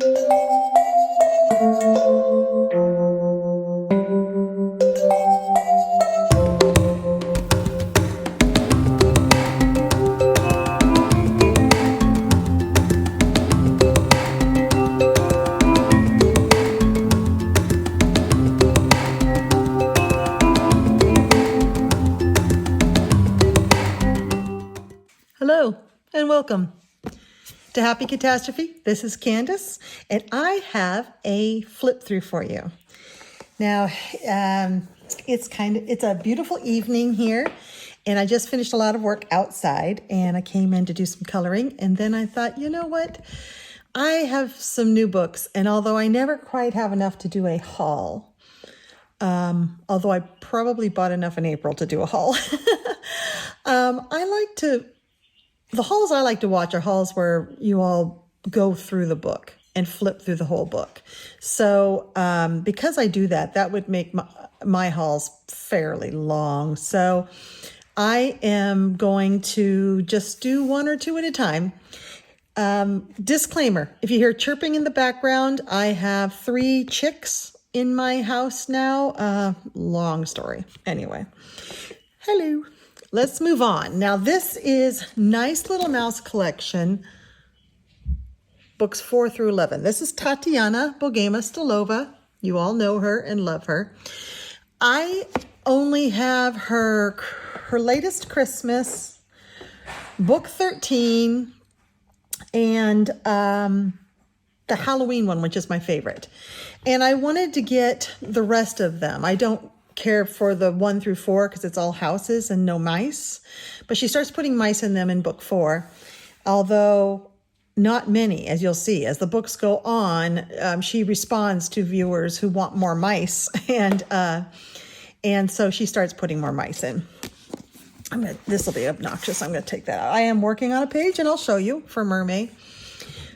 Hello and welcome to Happy Catastrophe. This is Candace and I have a flip through for you. Now, it's a beautiful evening here and I just finished a lot of work outside and I came in to do some coloring, and then I thought, you know what? I have some new books, and although I never quite have enough to do a haul, although I probably bought enough in April to do a haul, the hauls I like to watch are hauls where you all go through the book and flip through the whole book. So because I do that, that would make my hauls fairly long. So I am going to just do one or two at a time. Disclaimer, if you hear chirping in the background, I have 3 chicks in my house now. Long story. Anyway, hello. Let's move on. Now, this is Nice Little Mouse Collection, books 4 through 11. This is Tatiana Bogema Stolova. You all know her and love her. I only have her latest Christmas, book 13, and the Halloween one, which is my favorite. And I wanted to get the rest of them. I don't care for the 1 through 4 because it's all houses and no mice, but she starts putting mice in them in book 4, although not many, as you'll see as the books go on. She responds to viewers who want more mice, and so she starts putting more mice in. This will be obnoxious. I'm going to take that out. I am working on a page and I'll show you for Mermaid,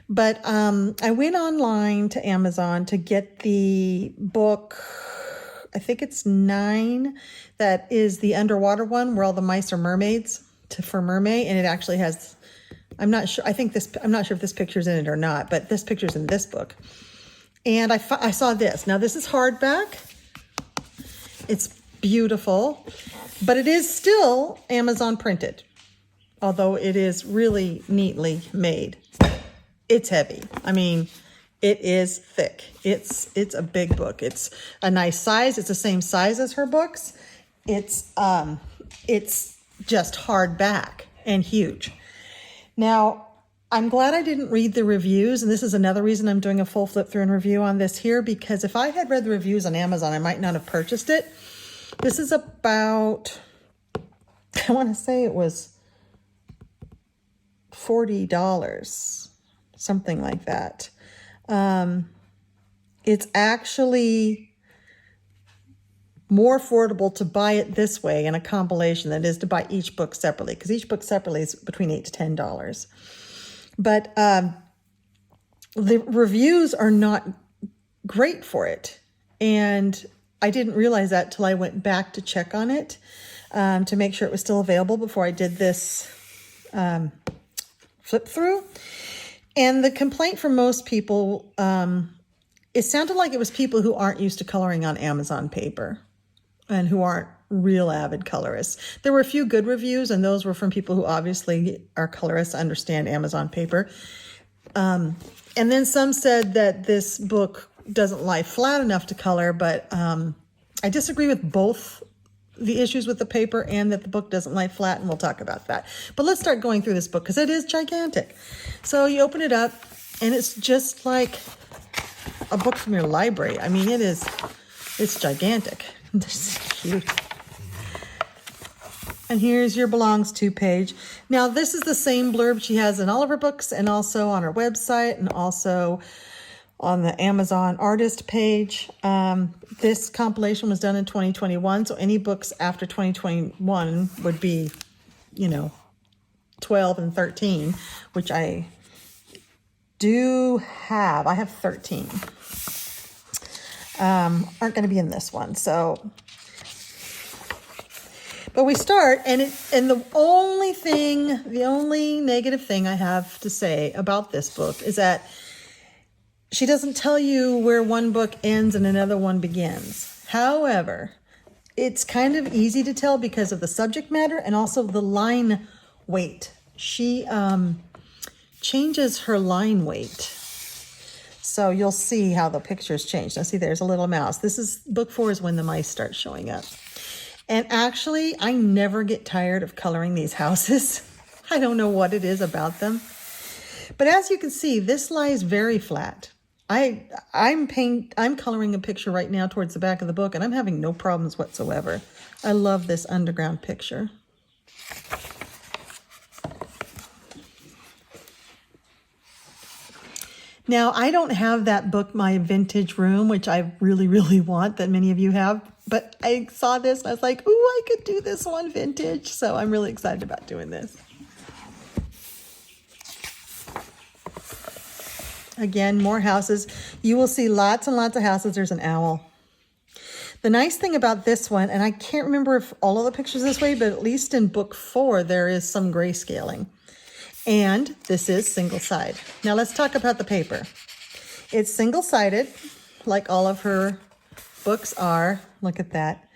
but I went online to Amazon to get the book, I think it's 9, that is the underwater one where all the mice are mermaids for Mermaid. And it actually has, I'm not sure if this picture's in it or not, but this picture's in this book. And I saw this. Now this is hardback. It's beautiful, but it is still Amazon printed, although it is really neatly made. It's heavy. I mean, it is thick. It's a big book. It's a nice size. It's the same size as her books. It's just hardback and huge. Now, I'm glad I didn't read the reviews, and this is another reason I'm doing a full flip through and review on this here, because if I had read the reviews on Amazon, I might not have purchased it. This is about, I want to say it was $40, something like that. It's actually more affordable to buy it this way in a compilation than it is to buy each book separately, because each book separately is between $8 to $10. But the reviews are not great for it, and I didn't realize that till I went back to check on it to make sure it was still available before I did this flip through. And the complaint from most people, it sounded like it was people who aren't used to coloring on Amazon paper and who aren't real avid colorists. There were a few good reviews, and those were from people who obviously are colorists, understand Amazon paper. And then some said that this book doesn't lie flat enough to color, but I disagree with both the issues with the paper and that the book doesn't lie flat, and we'll talk about that. But let's start going through this book because it is gigantic. So you open it up and it's just like a book from your library. I mean, it's gigantic. This is cute. And here's your belongs to page. Now, this is the same blurb she has in all of her books and also on her website and also on the Amazon artist page. This compilation was done in 2021, so any books after 2021 would be, 12 and 13, which I do have. I have 13. Aren't going to be in this one, so. But we start, and the only negative thing I have to say about this book is that she doesn't tell you where one book ends and another one begins. However, it's kind of easy to tell because of the subject matter and also the line weight. She changes her line weight. So you'll see how the pictures change. Now see, there's a little mouse. This is book 4 is when the mice start showing up. And actually, I never get tired of coloring these houses. I don't know what it is about them. But as you can see, this lies very flat. I'm coloring a picture right now towards the back of the book, and I'm having no problems whatsoever. I love this underground picture. Now, I don't have that book, My Vintage Room, which I really, really want, that many of you have. But I saw this and I was like, ooh, I could do this one vintage. So I'm really excited about doing this. Again, more houses. You will see lots and lots of houses. There's an owl. The nice thing about this one, and I can't remember if all of the pictures this way, but at least in book 4, there is some grayscaling. And this is single side. Now let's talk about the paper. It's single-sided, like all of her books are. Look at that.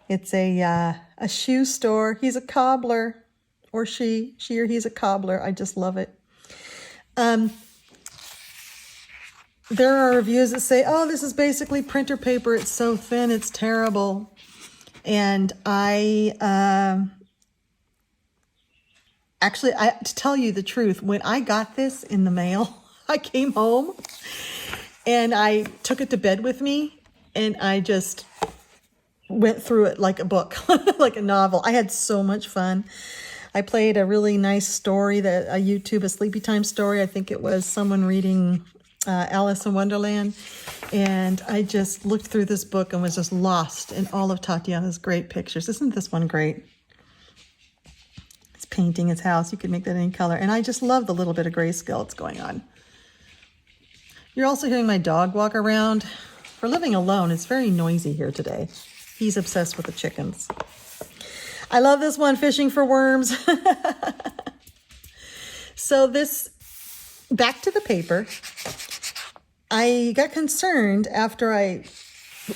It's a shoe store. He's a cobbler, or she or he's a cobbler. I just love it. There are reviews that say, oh, this is basically printer paper. It's so thin, it's terrible. And actually, to tell you the truth, when I got this in the mail, I came home and I took it to bed with me and I just went through it like a book, like a novel. I had so much fun. I played a really nice story, a sleepy time story. I think it was someone reading Alice in Wonderland. And I just looked through this book and was just lost in all of Tatiana's great pictures. Isn't this one great? It's painting his house. You can make that any color. And I just love the little bit of grayscale that's going on. You're also hearing my dog walk around. For living alone, it's very noisy here today. He's obsessed with the chickens. I love this one, Fishing for Worms. So back to the paper. I got concerned after I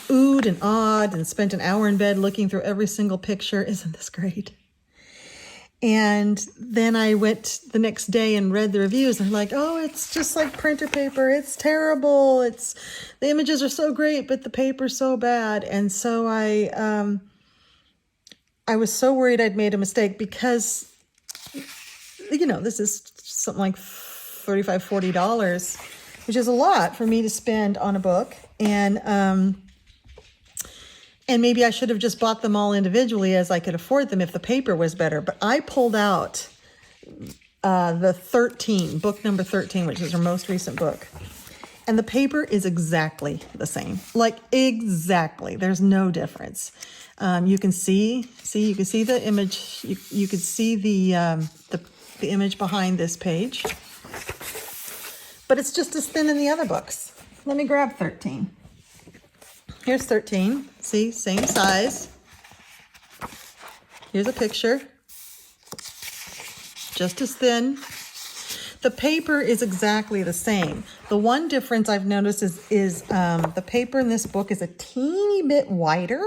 oohed and awed and spent an hour in bed looking through every single picture. Isn't this great? And then I went the next day and read the reviews and like, oh, it's just like printer paper. It's terrible. The images are so great, but the paper's so bad. And so I was so worried I'd made a mistake because, this is something like $35, $40, which is a lot for me to spend on a book. And maybe I should have just bought them all individually as I could afford them if the paper was better. But I pulled out book number 13, which is her most recent book. And the paper is exactly the same. Like exactly. There's no difference. You can see the image. You can see the image behind this page. But it's just as thin in the other books. Let me grab 13. Here's 13. See, same size. Here's a picture. Just as thin. The paper is exactly the same. The one difference I've noticed is the paper in this book is a teeny bit wider,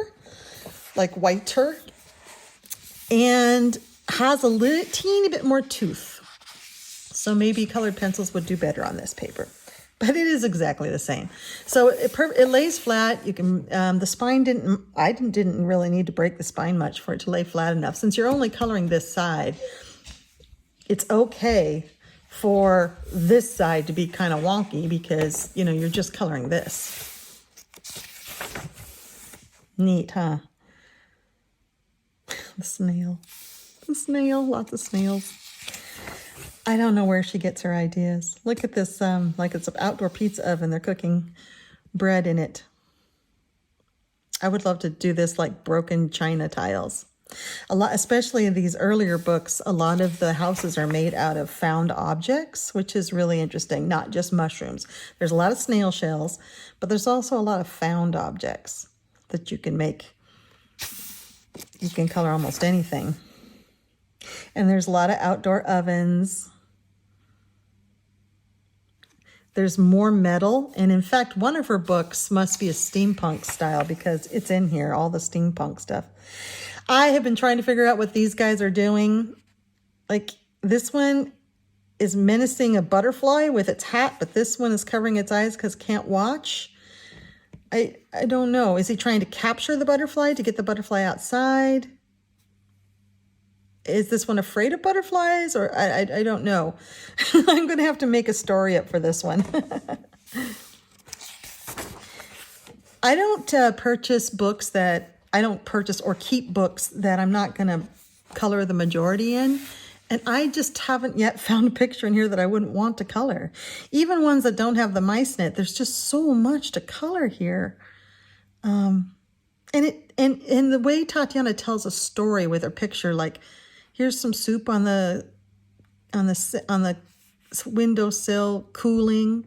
like whiter, and has a teeny bit more tooth. So maybe colored pencils would do better on this paper. But it is exactly the same. So it lays flat. You can the spine I didn't really need to break the spine much for it to lay flat enough. Since you're only coloring this side, it's okay for this side to be kind of wonky because you're just coloring this. Neat, huh? The snail, lots of snails. I don't know where she gets her ideas. Look at this, like it's an outdoor pizza oven. They're cooking bread in it. I would love to do this like broken china tiles. Especially in these earlier books, a lot of the houses are made out of found objects, which is really interesting, not just mushrooms. There's a lot of snail shells, but there's also a lot of found objects that you can make. You can color almost anything. And there's a lot of outdoor ovens. There's more metal. And in fact, one of her books must be a steampunk style because it's in here, all the steampunk stuff. I have been trying to figure out what these guys are doing. Like this one is menacing a butterfly with its hat, but this one is covering its eyes because can't watch. I don't know. Is he trying to capture the butterfly to get the butterfly outside? Is this one afraid of butterflies? Or I don't know. I'm going to have to make a story up for this one. I don't purchase books that, I don't purchase or keep books that I'm not going to color the majority in. And I just haven't yet found a picture in here that I wouldn't want to color. Even ones that don't have the mice in it, there's just so much to color here. And the way Tatiana tells a story with her picture, like here's some soup on the windowsill cooling.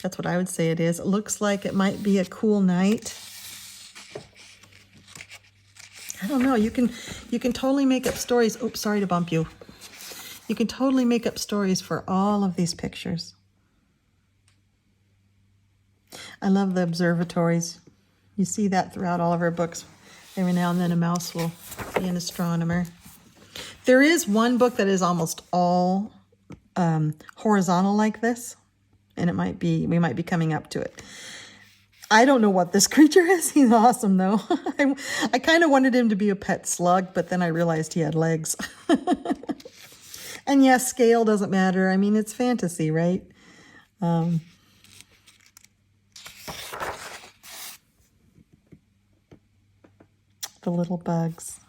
That's what I would say it is. It looks like it might be a cool night. I don't know. You can totally make up stories. Oops, sorry to bump you. You can totally make up stories for all of these pictures. I love the observatories. You see that throughout all of her books. Every now and then a mouse will be an astronomer. There is one book that is almost all horizontal like this, and we might be coming up to it. I don't know what this creature is. He's awesome though. I kind of wanted him to be a pet slug, but then I realized he had legs. And yes, scale doesn't matter. I mean, it's fantasy, right? The little bugs.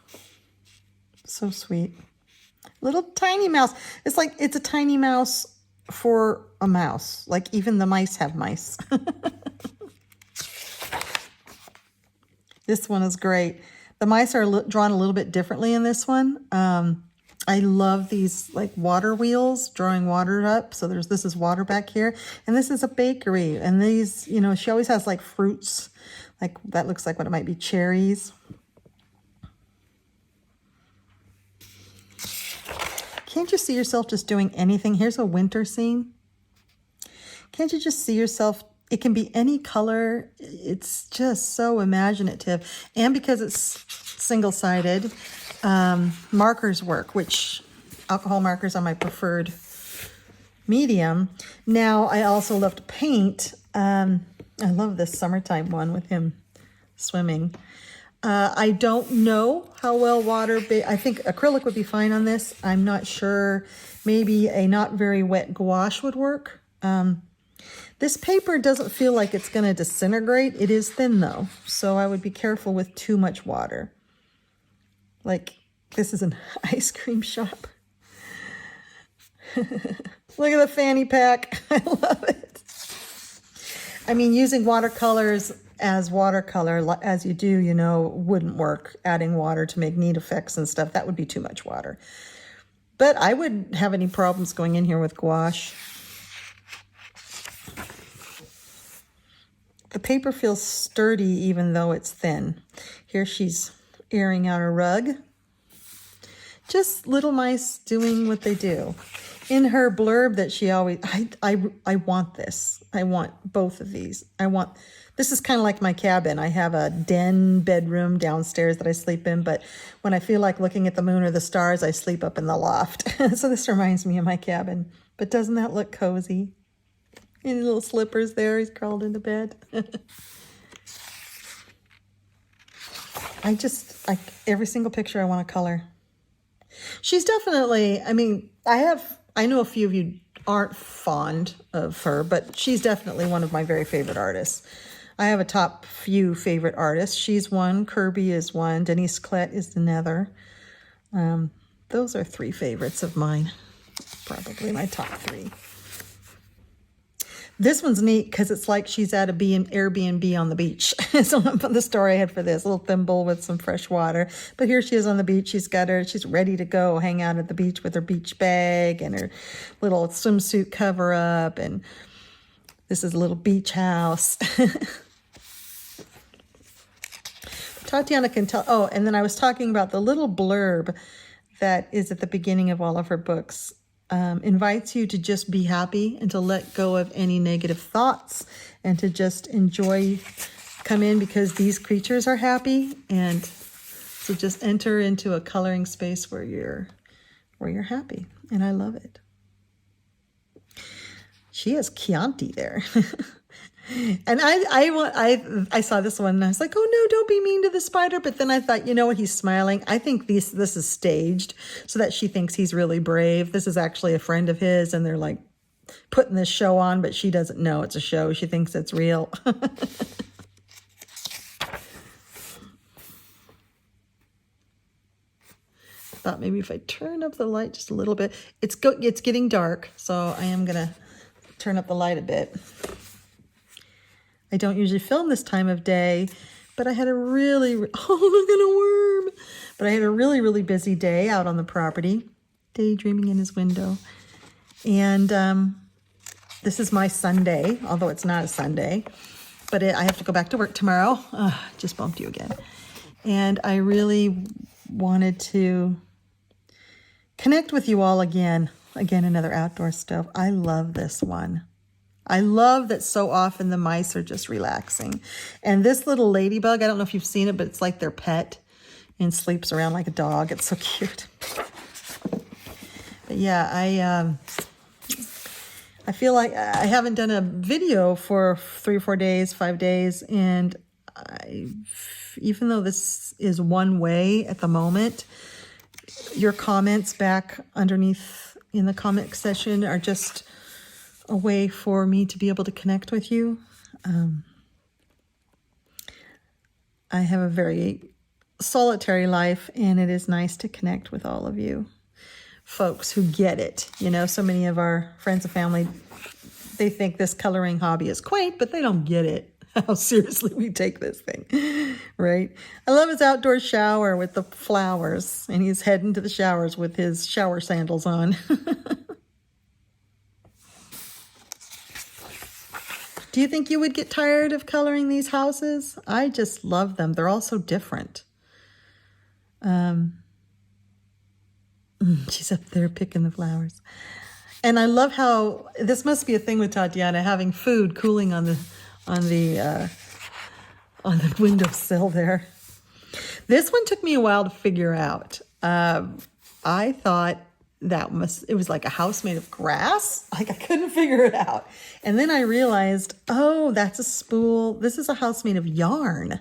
So sweet. Little tiny mouse. It's like it's a tiny mouse for a mouse. Like even the mice have mice. This one is great. The mice are drawn a little bit differently in this one. I love these like water wheels drawing water up. So this is water back here. And this is a bakery. And these, you know, she always has like fruits. Like that looks like what it might be, cherries. Can't you see yourself just doing anything? Here's a winter scene. Can't you just see yourself? It can be any color. It's just so imaginative. And because it's single-sided, markers work, which alcohol markers are my preferred medium. Now, I also love to paint. I love this summertime one with him swimming. I don't know how well I think acrylic would be fine on this. I'm not sure. Maybe a not very wet gouache would work. This paper doesn't feel like it's going to disintegrate. It is thin though, so I would be careful with too much water. Like this is an ice cream shop. Look at the fanny pack. I love it. I mean, using watercolors as watercolor, as you do, you know, wouldn't work. Adding water to make neat effects and stuff, that would be too much water. But I wouldn't have any problems going in here with gouache. The paper feels sturdy even though it's thin. Here she's airing out a rug. Just little mice doing what they do. In her blurb that she always, I want this. I want both of these. This is kind of like my cabin. I have a den bedroom downstairs that I sleep in, but when I feel like looking at the moon or the stars, I sleep up in the loft. So this reminds me of my cabin. But doesn't that look cozy? In little slippers there, he's crawled into bed. Every single picture I want to color. She's definitely, I mean, I know a few of you aren't fond of her, but she's definitely one of my very favorite artists. I have a top few favorite artists. She's one, Kirby is one, Denise Klett is another. Those are three favorites of mine. Probably my top three. This one's neat because it's like she's at an Airbnb on the beach. So the story I had for this, a little thimble with some fresh water. But here she is on the beach. She's ready to go hang out at the beach with her beach bag and her little swimsuit cover up. And this is a little beach house. Tatiana can tell. Oh, and then I was talking about the little blurb that is at the beginning of all of her books. invites you to just be happy and to let go of any negative thoughts and to just enjoy, come in because these creatures are happy. And so just enter into a coloring space where you're happy. And I love it. She has Chianti there. And I saw this one and I was like, oh no, don't be mean to the spider. But then I thought, you know what, he's smiling. I think this is staged so that she thinks he's really brave. This is actually a friend of his and they're like putting this show on, but she doesn't know it's a show. She thinks it's real. Thought maybe if I turn up the light just a little bit, it's getting dark, so I am gonna turn up the light a bit. I don't usually film this time of day, but I had a really, oh, look at a worm. But I had a really, really busy day out on the property, daydreaming in his window. And this is my Sunday, although it's not a Sunday, but I have to go back to work tomorrow. Just bumped you again. And I really wanted to connect with you all again. Again, another outdoor stove. I love this one. I love that so often the mice are just relaxing. And this little ladybug, I don't know if you've seen it, but it's like their pet and sleeps around like a dog. It's so cute. But yeah, I feel like I haven't done a video for 3 or 4 days, 5 days. And even though this is one way at the moment, your comments back underneath in the comment section are just a way for me to be able to connect with you. I have a very solitary life, and it is nice to connect with all of you folks who get it. You know, so many of our friends and family, they think this coloring hobby is quaint, but they don't get it, how seriously we take this thing, right? I love his outdoor shower with the flowers, and he's heading to the showers with his shower sandals on. Do you think you would get tired of coloring these houses? I just love them. They're all so different. She's up there picking the flowers. And I love how, this must be a thing with Tatiana, having food cooling on the windowsill there. This one took me a while to figure out. I thought it was like a house made of grass. Like I couldn't figure it out. And then I realized, oh, that's a spool. This is a house made of yarn.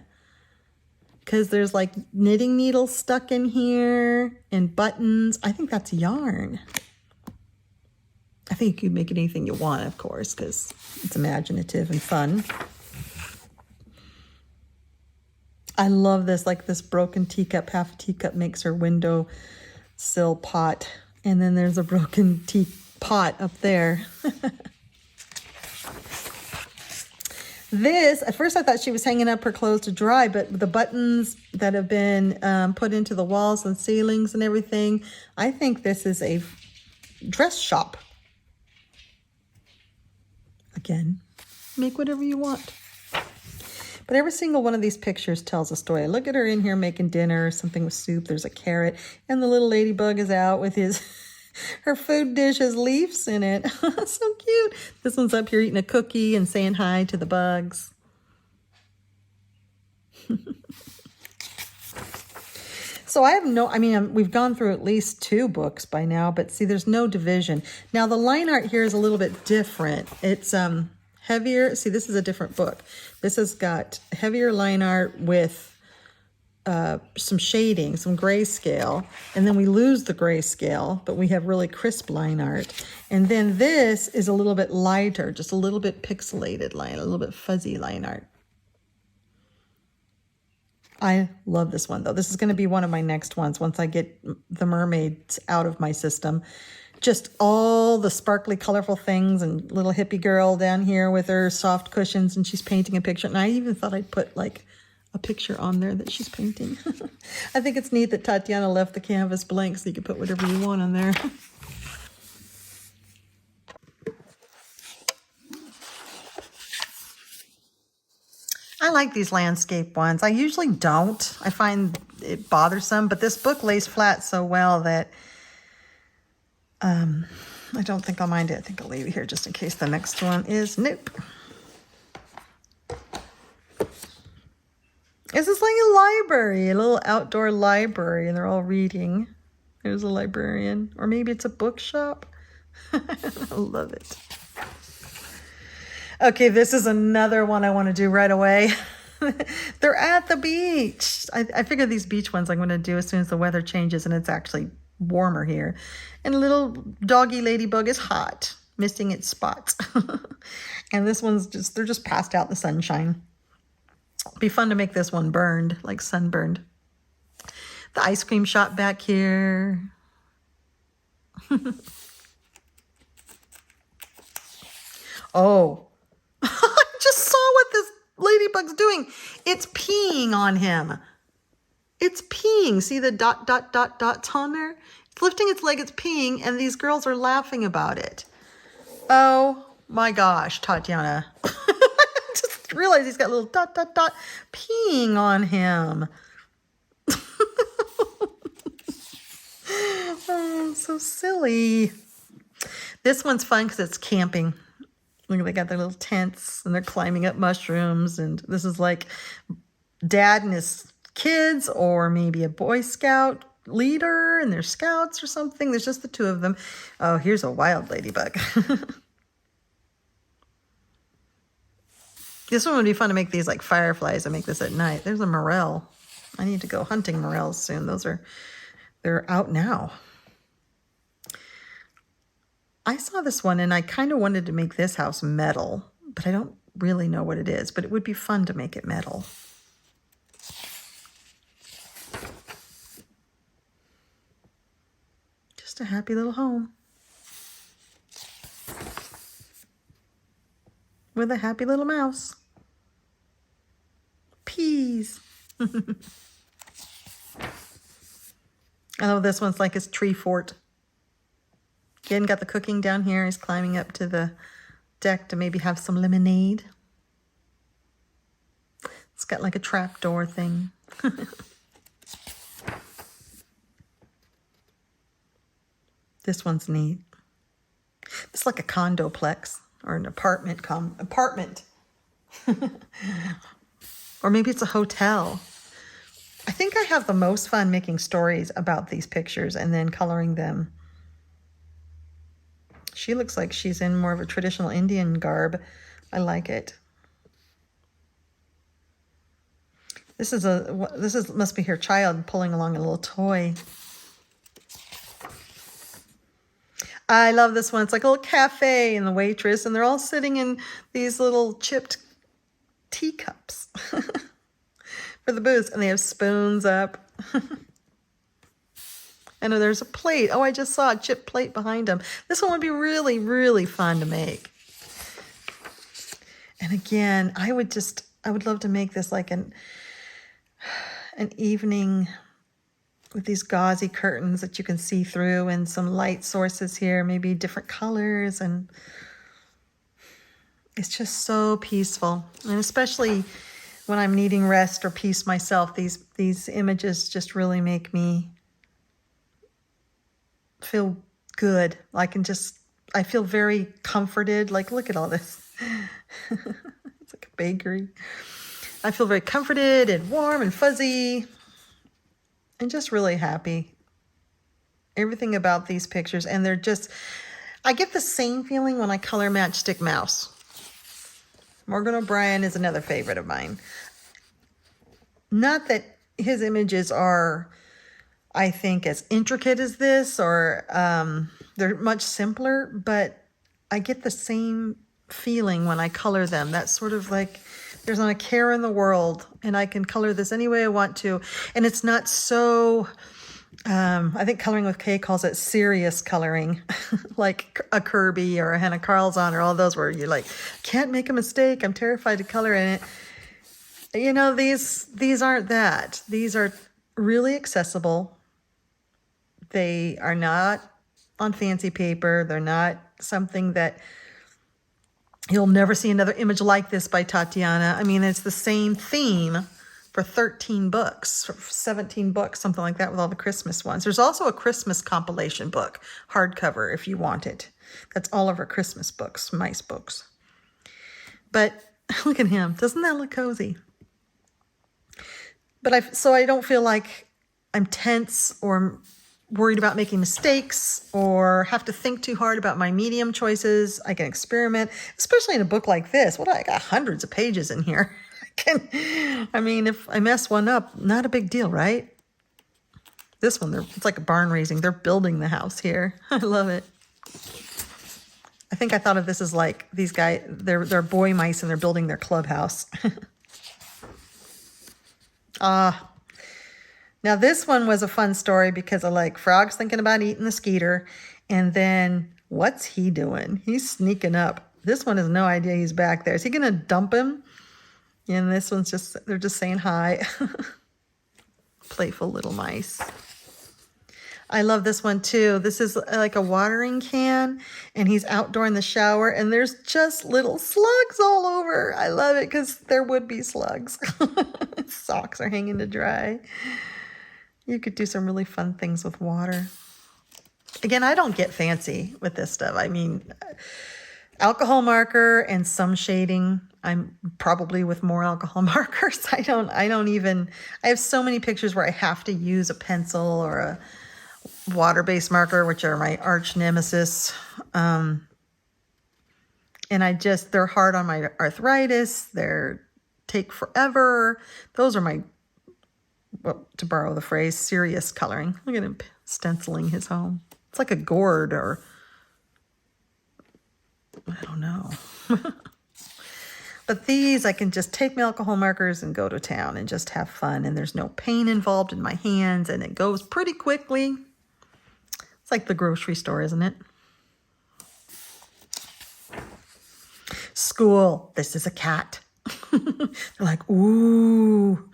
Because there's like knitting needles stuck in here and buttons. I think that's yarn. I think you can make it anything you want, of course, because it's imaginative and fun. I love this, like this broken teacup, half a teacup makes her window sill pot. And then there's a broken teapot up there. This, at first I thought she was hanging up her clothes to dry, but the buttons that have been put into the walls and ceilings and everything, I think this is a dress shop. Again, make whatever you want. But every single one of these pictures tells a story. Look at her in here making dinner, something with soup. There's a carrot. And the little ladybug is out with her food dish has leaves in it. So cute. This one's up here eating a cookie and saying hi to the bugs. So we've gone through at least 2 books by now, but see, there's no division. Now, the line art here is a little bit different. It's heavier. See, this is a different book. This has got heavier line art with some shading, some grayscale, and then we lose the grayscale, but we have really crisp line art. And then this is a little bit lighter, just a little bit pixelated line, a little bit fuzzy line art. I love this one, though. This is going to be one of my next ones once I get the mermaids out of my system. Just all the sparkly, colorful things, and little hippie girl down here with her soft cushions, and she's painting a picture. And I even thought I'd put like a picture on there that she's painting. I think it's neat that Tatiana left the canvas blank so you can put whatever you want on there. I like these landscape ones. I usually don't. I find it bothersome, but this book lays flat so well that I don't think I'll mind it. I think I'll leave it here just in case the next one is nope. This is like a library, a little outdoor library, and they're all reading. There's a librarian, or maybe it's a bookshop. I love it. Okay, this is another one I want to do right away. They're at the beach. I figure these beach ones I'm going to do as soon as the weather changes and it's actually warmer here. And a little doggy ladybug is hot, missing its spots. And this one's just, they're just passed out in the sunshine. Be fun to make this one burned, like sunburned. The ice cream shop back here. Oh, I just saw what this ladybug's doing. It's peeing on him. It's peeing. See the dots on there? It's lifting its leg, it's peeing, and these girls are laughing about it. Oh my gosh, Tatiana. I just realized he's got a little dot peeing on him. Oh, so silly. This one's fun because it's camping. Look, they got their little tents and they're climbing up mushrooms. And this is like dad and his kids, or maybe a Boy Scout leader and their scouts or something. There's just the two of them. Oh, here's a wild ladybug. This one would be fun to make these like fireflies. I make this at night. There's a morel. I need to go hunting morels soon. They're out now. I saw this one and I kind of wanted to make this house metal, but I don't really know what it is, but it would be fun to make it metal. Just a happy little home with a happy little mouse. Peas. I know this one's like his tree fort. Again, got the cooking down here. He's climbing up to the deck to maybe have some lemonade. It's got like a trapdoor thing. This one's neat. It's like a condoplex or an apartment. Or maybe it's a hotel. I think I have the most fun making stories about these pictures and then coloring them. She looks like she's in more of a traditional Indian garb. I like it. This must be her child pulling along a little toy. I love this one. It's like a little cafe and the waitress, and they're all sitting in these little chipped teacups for the booze, and they have spoons up. I know there's a plate. Oh, I just saw a chipped plate behind them. This one would be really, really fun to make. And again, I would love to make this like an evening with these gauzy curtains that you can see through and some light sources here, maybe different colors. And it's just so peaceful. And especially when I'm needing rest or peace myself, these images just really make me feel good. I feel very comforted. Like, look at all this. It's like a bakery. I feel very comforted and warm and fuzzy and just really happy. Everything about these pictures. And I get the same feeling when I color Matchstick Mouse. Morgan O'Brien is another favorite of mine. Not that his images are, I think, as intricate as this, or they're much simpler, but I get the same feeling when I color them. That's sort of like there's not a care in the world, and I can color this any way I want to. And it's not so, I think Coloring with K calls it serious coloring, like a Kirby or a Hannah Carlson or all those where you're like, can't make a mistake. I'm terrified to color in it. You know, these aren't that. These are really accessible. They are not on fancy paper. They're not something that you'll never see another image like this by Tatiana. I mean, it's the same theme, for 13 books, for 17 books, something like that with all the Christmas ones. There's also a Christmas compilation book, hardcover, if you want it. That's all of her Christmas books, mice books. But look at him. Doesn't that look cozy? But so I don't feel like I'm tense or worried about making mistakes or have to think too hard about my medium choices. I can experiment, especially in a book like this. I got hundreds of pages in here. I mean, if I mess one up, not a big deal, right? This one, it's like a barn raising. They're building the house here. I love it. I think I thought of this as like these guys, they're boy mice and they're building their clubhouse. Now this one was a fun story because of like Frog's thinking about eating the skeeter. And then what's he doing? He's sneaking up. This one has no idea he's back there. Is he going to dump him? And this one's they're just saying hi. Playful little mice. I love this one too. This is like a watering can and he's outdoor in the shower and there's just little slugs all over. I love it because there would be slugs. Socks are hanging to dry. You could do some really fun things with water. Again, I don't get fancy with this stuff. I mean, alcohol marker and some shading. I'm probably with more alcohol markers. I have so many pictures where I have to use a pencil or a water-based marker, which are my arch nemesis. And they're hard on my arthritis. They're take forever. Those are my, well, to borrow the phrase, serious coloring. Look at him stenciling his home. It's like a gourd or, I don't know. But these, I can just take my alcohol markers and go to town and just have fun. And there's no pain involved in my hands and it goes pretty quickly. It's like the grocery store, isn't it? School. This is a cat. They're like, ooh.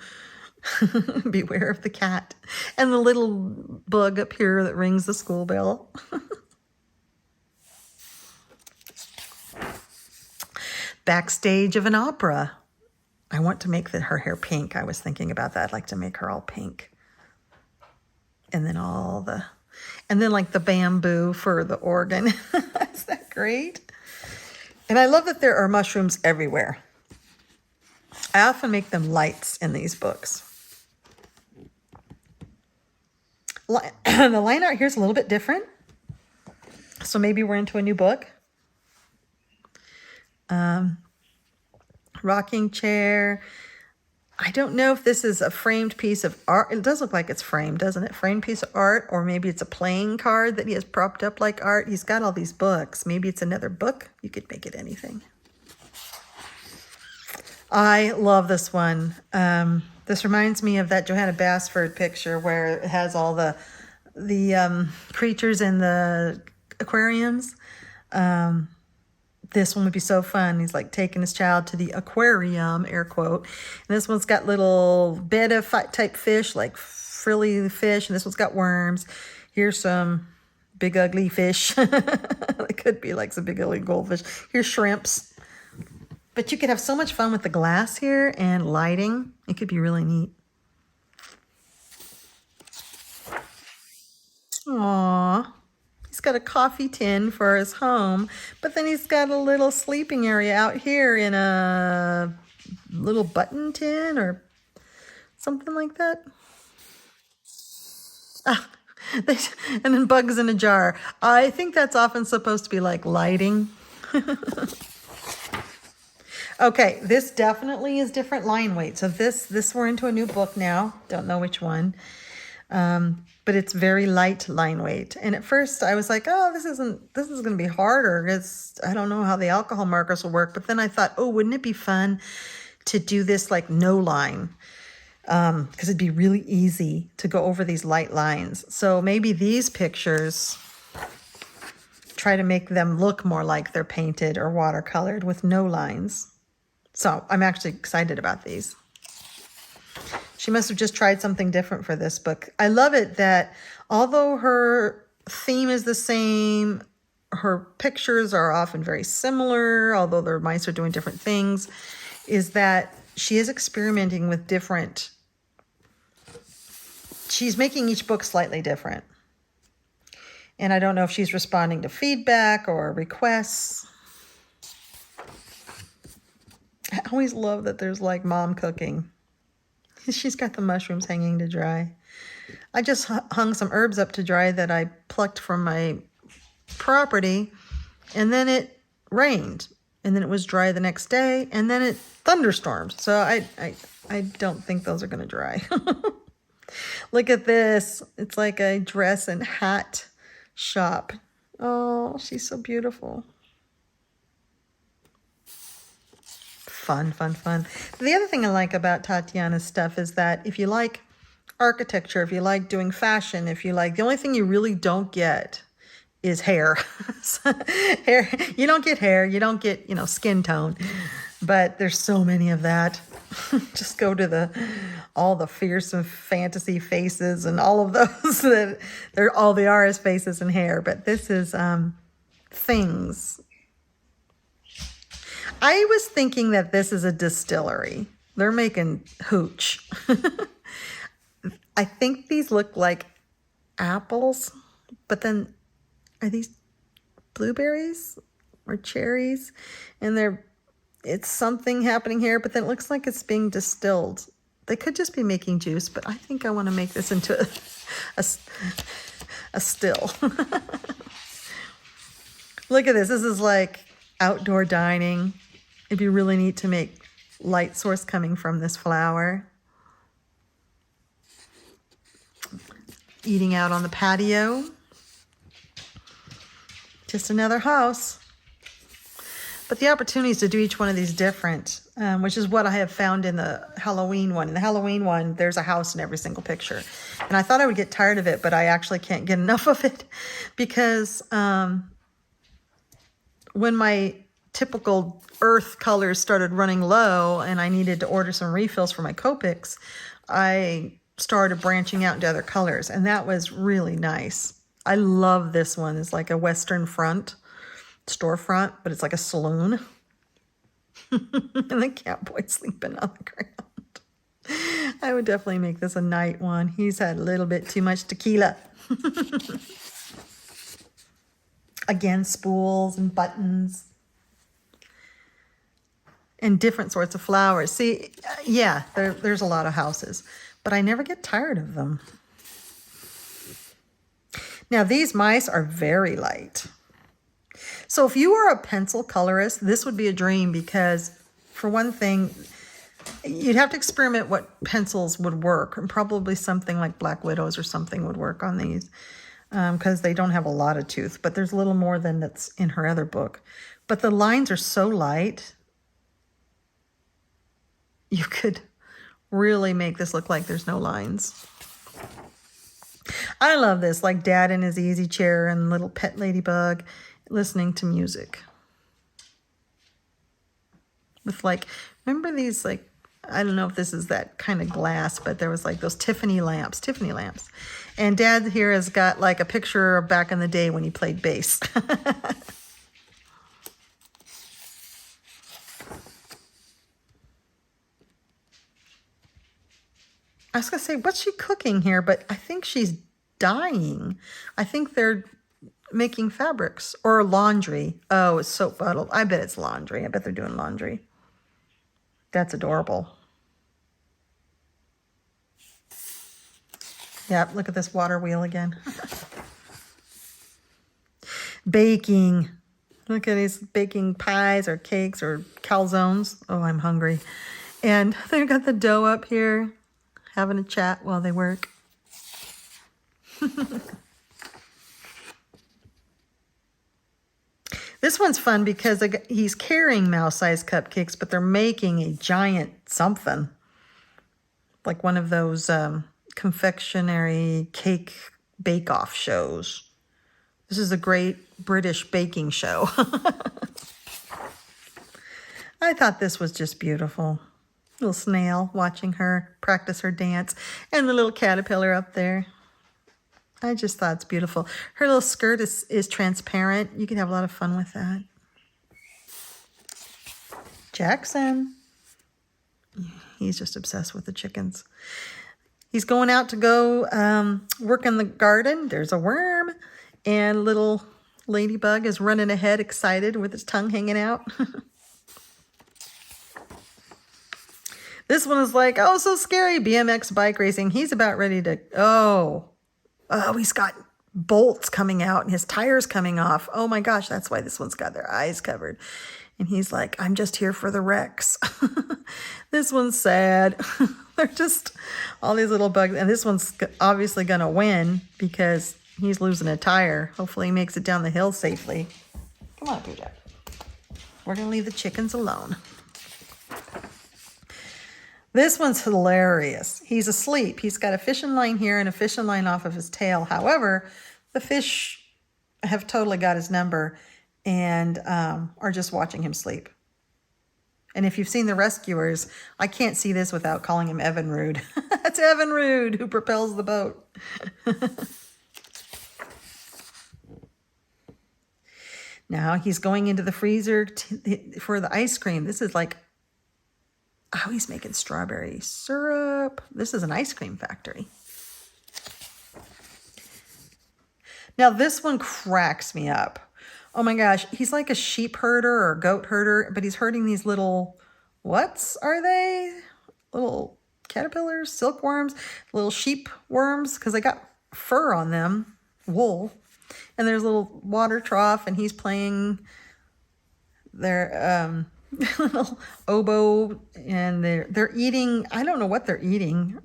Beware of the cat. And the little bug up here that rings the school bell. Backstage of an opera. I want to make her hair pink. I was thinking about that. I'd like to make her all pink. And then like the bamboo for the organ. Is that great? And I love that there are mushrooms everywhere. I often make them lights in these books. The line art here is a little bit different. So maybe we're into a new book. Rocking chair. I don't know if this is a framed piece of art. It does look like it's framed, doesn't it? Framed piece of art, or maybe it's a playing card that he has propped up like art. He's got all these books. Maybe it's another book. You could make it anything. I love this one. This reminds me of that Johanna Basford picture where it has all the creatures in the aquariums. This one would be so fun. He's like taking his child to the aquarium, air quote. And this one's got little betta type fish, like frilly fish. And this one's got worms. Here's some big ugly fish. It could be like some big ugly goldfish. Here's shrimps. But you could have so much fun with the glass here and lighting. It could be really neat. Aww. He's got a coffee tin for his home, but then he's got a little sleeping area out here in a little button tin or something like that. And then bugs in a jar. I think that's often supposed to be like lighting. Okay, this definitely is different line weight. So this we're into a new book now. Don't know which one. But it's very light line weight. And at first I was like, oh, this is going to be harder because I don't know how the alcohol markers will work. But then I thought, oh, wouldn't it be fun to do this like no line? Because it'd be really easy to go over these light lines. So maybe these pictures, try to make them look more like they're painted or watercolored with no lines. So I'm actually excited about these. She must have just tried something different for this book. I love it that although her theme is the same, her pictures are often very similar, although their mice are doing different things, is that she is experimenting with different, she's making each book slightly different. And I don't know if she's responding to feedback or requests. I always love that there's like mom cooking. She's got the mushrooms hanging to dry. I just hung some herbs up to dry that I plucked from my property, and then it rained, and then it was dry the next day, and then it thunderstormed. So I don't think those are going to dry. Look at this. It's like a dress and hat shop. Oh, she's so beautiful. Fun, fun, fun. The other thing I like about Tatiana's stuff is that if you like architecture, if you like doing fashion, if you like, the only thing you really don't get is hair. Hair. You don't get hair. You don't get, skin tone. But there's so many of that. Just go to all the fearsome fantasy faces and all of those that they're all they are is faces and hair. But this is things. I was thinking that this is a distillery. They're making hooch. I think these look like apples, but then are these blueberries or cherries? And it's something happening here, but then it looks like it's being distilled. They could just be making juice, but I think I want to make this into a still. Look at this. This is like outdoor dining. It'd be really neat to make light source coming from this flower. Eating out on the patio. Just another house. But the opportunities to do each one of these different, which is what I have found in the Halloween one. In the Halloween one, there's a house in every single picture. And I thought I would get tired of it, but I actually can't get enough of it because when my typical earth colors started running low and I needed to order some refills for my Copics, I started branching out into other colors, and that was really nice. I love this one. It's like a Western front storefront, but it's like a saloon. And the cowboy sleeping on the ground. I would definitely make this a night one. He's had a little bit too much tequila. Again, spools and buttons. And different sorts of flowers. See, yeah, there's a lot of houses, but I never get tired of them. Now, these mice are very light. So if you are a pencil colorist, this would be a dream because, for one thing, you'd have to experiment what pencils would work. And probably something like Black Widows or something would work on these because they don't have a lot of tooth. But there's a little more than that's in her other book. But the lines are so light, you could really make this look like there's no lines. I love this, like Dad in his easy chair and little pet ladybug listening to music. With like, remember these like, I don't know if this is that kind of glass, but there was like those Tiffany lamps. And Dad here has got like a picture of back in the day when he played bass. I was going to say, what's she cooking here? But I think she's dyeing. I think they're making fabrics or laundry. Oh, it's soap bottle. I bet it's laundry. I bet they're doing laundry. That's adorable. Yep, look at this water wheel again. Baking. Look at these baking pies or cakes or calzones. Oh, I'm hungry. And they've got the dough up here, having a chat while they work. This one's fun because he's carrying mouse-sized cupcakes, but they're making a giant something. Like one of those confectionery cake bake-off shows. This is a great British baking show. I thought this was just beautiful. Little snail watching her practice her dance. And the little caterpillar up there. I just thought it's beautiful. Her little skirt is transparent. You can have a lot of fun with that. Jackson. He's just obsessed with the chickens. He's going out to go work in the garden. There's a worm, and little ladybug is running ahead, excited with his tongue hanging out. This one is like, oh, so scary. BMX bike racing. He's about ready to, oh, he's got bolts coming out and his tires coming off. Oh my gosh, that's why this one's got their eyes covered. And he's like, I'm just here for the wrecks. This one's sad. They're just all these little bugs. And this one's obviously going to win because he's losing a tire. Hopefully he makes it down the hill safely. Come on, Pooja. We're going to leave the chickens alone. This one's hilarious. He's asleep. He's got a fishing line here and a fishing line off of his tail. However, the fish have totally got his number and are just watching him sleep. And if you've seen The Rescuers, I can't see this without calling him Evan Rude. That's Evan Rude who propels the boat. Now he's going into the freezer for the ice cream. This is like, oh, he's making strawberry syrup. This is an ice cream factory. Now this one cracks me up. Oh my gosh, he's like a sheep herder or a goat herder, but he's herding these little, what are they? Little caterpillars, silkworms, little sheep worms, because they got fur on them, wool. And there's a little water trough, and he's playing their little oboe, and they're eating, I don't know what they're eating.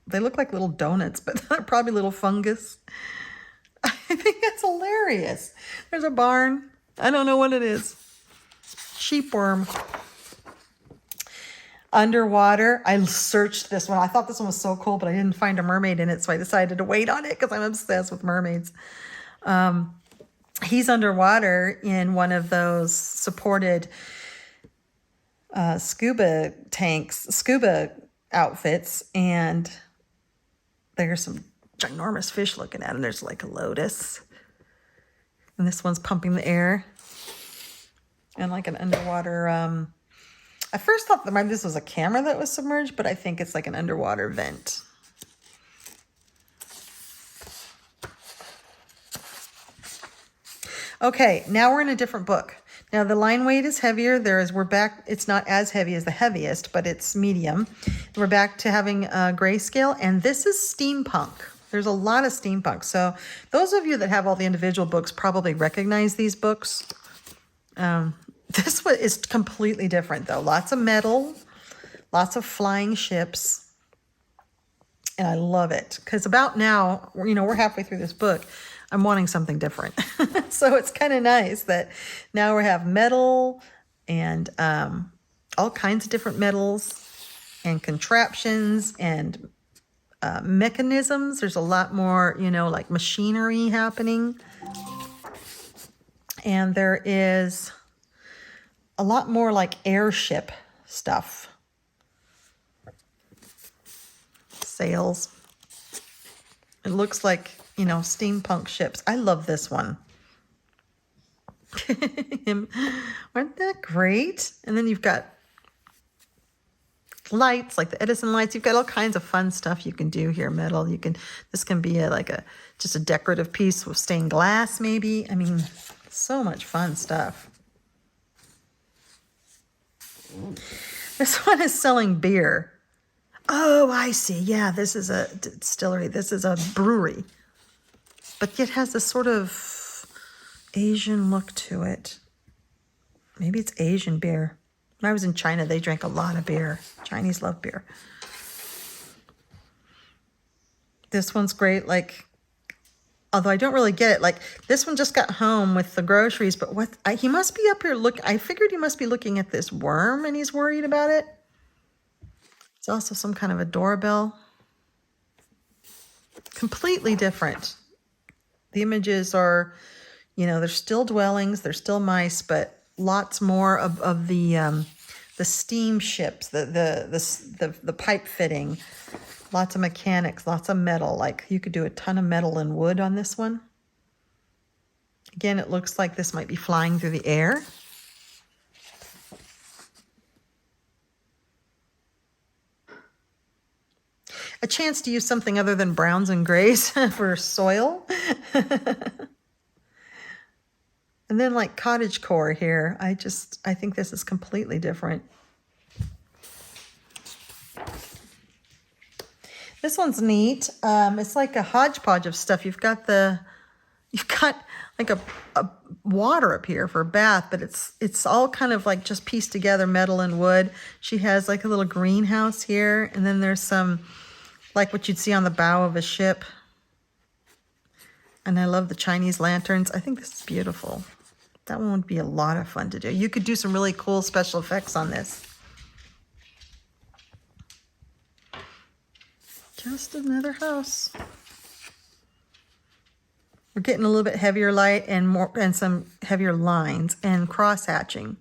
They look like little donuts, but they're probably little fungus. I think that's hilarious. There's a barn. I don't know what it is. Sheepworm. Underwater. I searched this one. I thought this one was so cool, but I didn't find a mermaid in it, so I decided to wait on it because I'm obsessed with mermaids. He's underwater in one of those supported scuba outfits, and there's some ginormous fish looking at him. There's like a lotus, and this one's pumping the air, and like an underwater. I first thought that maybe this was a camera that was submerged, but I think it's like an underwater vent. Okay, now we're in a different book. Now the line weight is heavier. We're back. It's not as heavy as the heaviest, but it's medium. We're back to having a grayscale, and this is steampunk. There's a lot of steampunk. So those of you that have all the individual books probably recognize these books. This one is completely different though. Lots of metal, lots of flying ships. And I love it because about now, we're halfway through this book. I'm wanting something different. So it's kind of nice that now we have metal and all kinds of different metals and contraptions and mechanisms. There's a lot more, like machinery happening. And there is a lot more like airship stuff. Sails. It looks like, steampunk ships. I love this one. Aren't that great? And then you've got lights, like the Edison lights. You've got all kinds of fun stuff you can do here. Metal. This can be just a decorative piece with stained glass, maybe. I mean, so much fun stuff. This one is selling beer. Oh, I see. Yeah, this is a distillery. This is a brewery. But it has this sort of Asian look to it. Maybe it's Asian beer. When I was in China, they drank a lot of beer. Chinese love beer. This one's great. Although I don't really get it. This one just got home with the groceries, but he must be up here I figured he must be looking at this worm and he's worried about it. It's also some kind of a doorbell. Completely different. The images are, they're still dwellings, they're still mice, but lots more of the steam ships, the pipe fitting, lots of mechanics, lots of metal. You could do a ton of metal and wood on this one. Again, it looks like this might be flying through the air. a chance to use something other than browns and grays for soil. And then like cottagecore here, I think this is completely different. This one's neat. It's like a hodgepodge of stuff. You've got like a water up here for a bath, but it's all kind of like just pieced together, metal and wood. She has like a little greenhouse here, and then there's some like what you'd see on the bow of a ship. And I love the Chinese lanterns. I think this is beautiful. That one would be a lot of fun to do. You could do some really cool special effects on this. Just another house. We're getting a little bit heavier light and some heavier lines and cross hatching,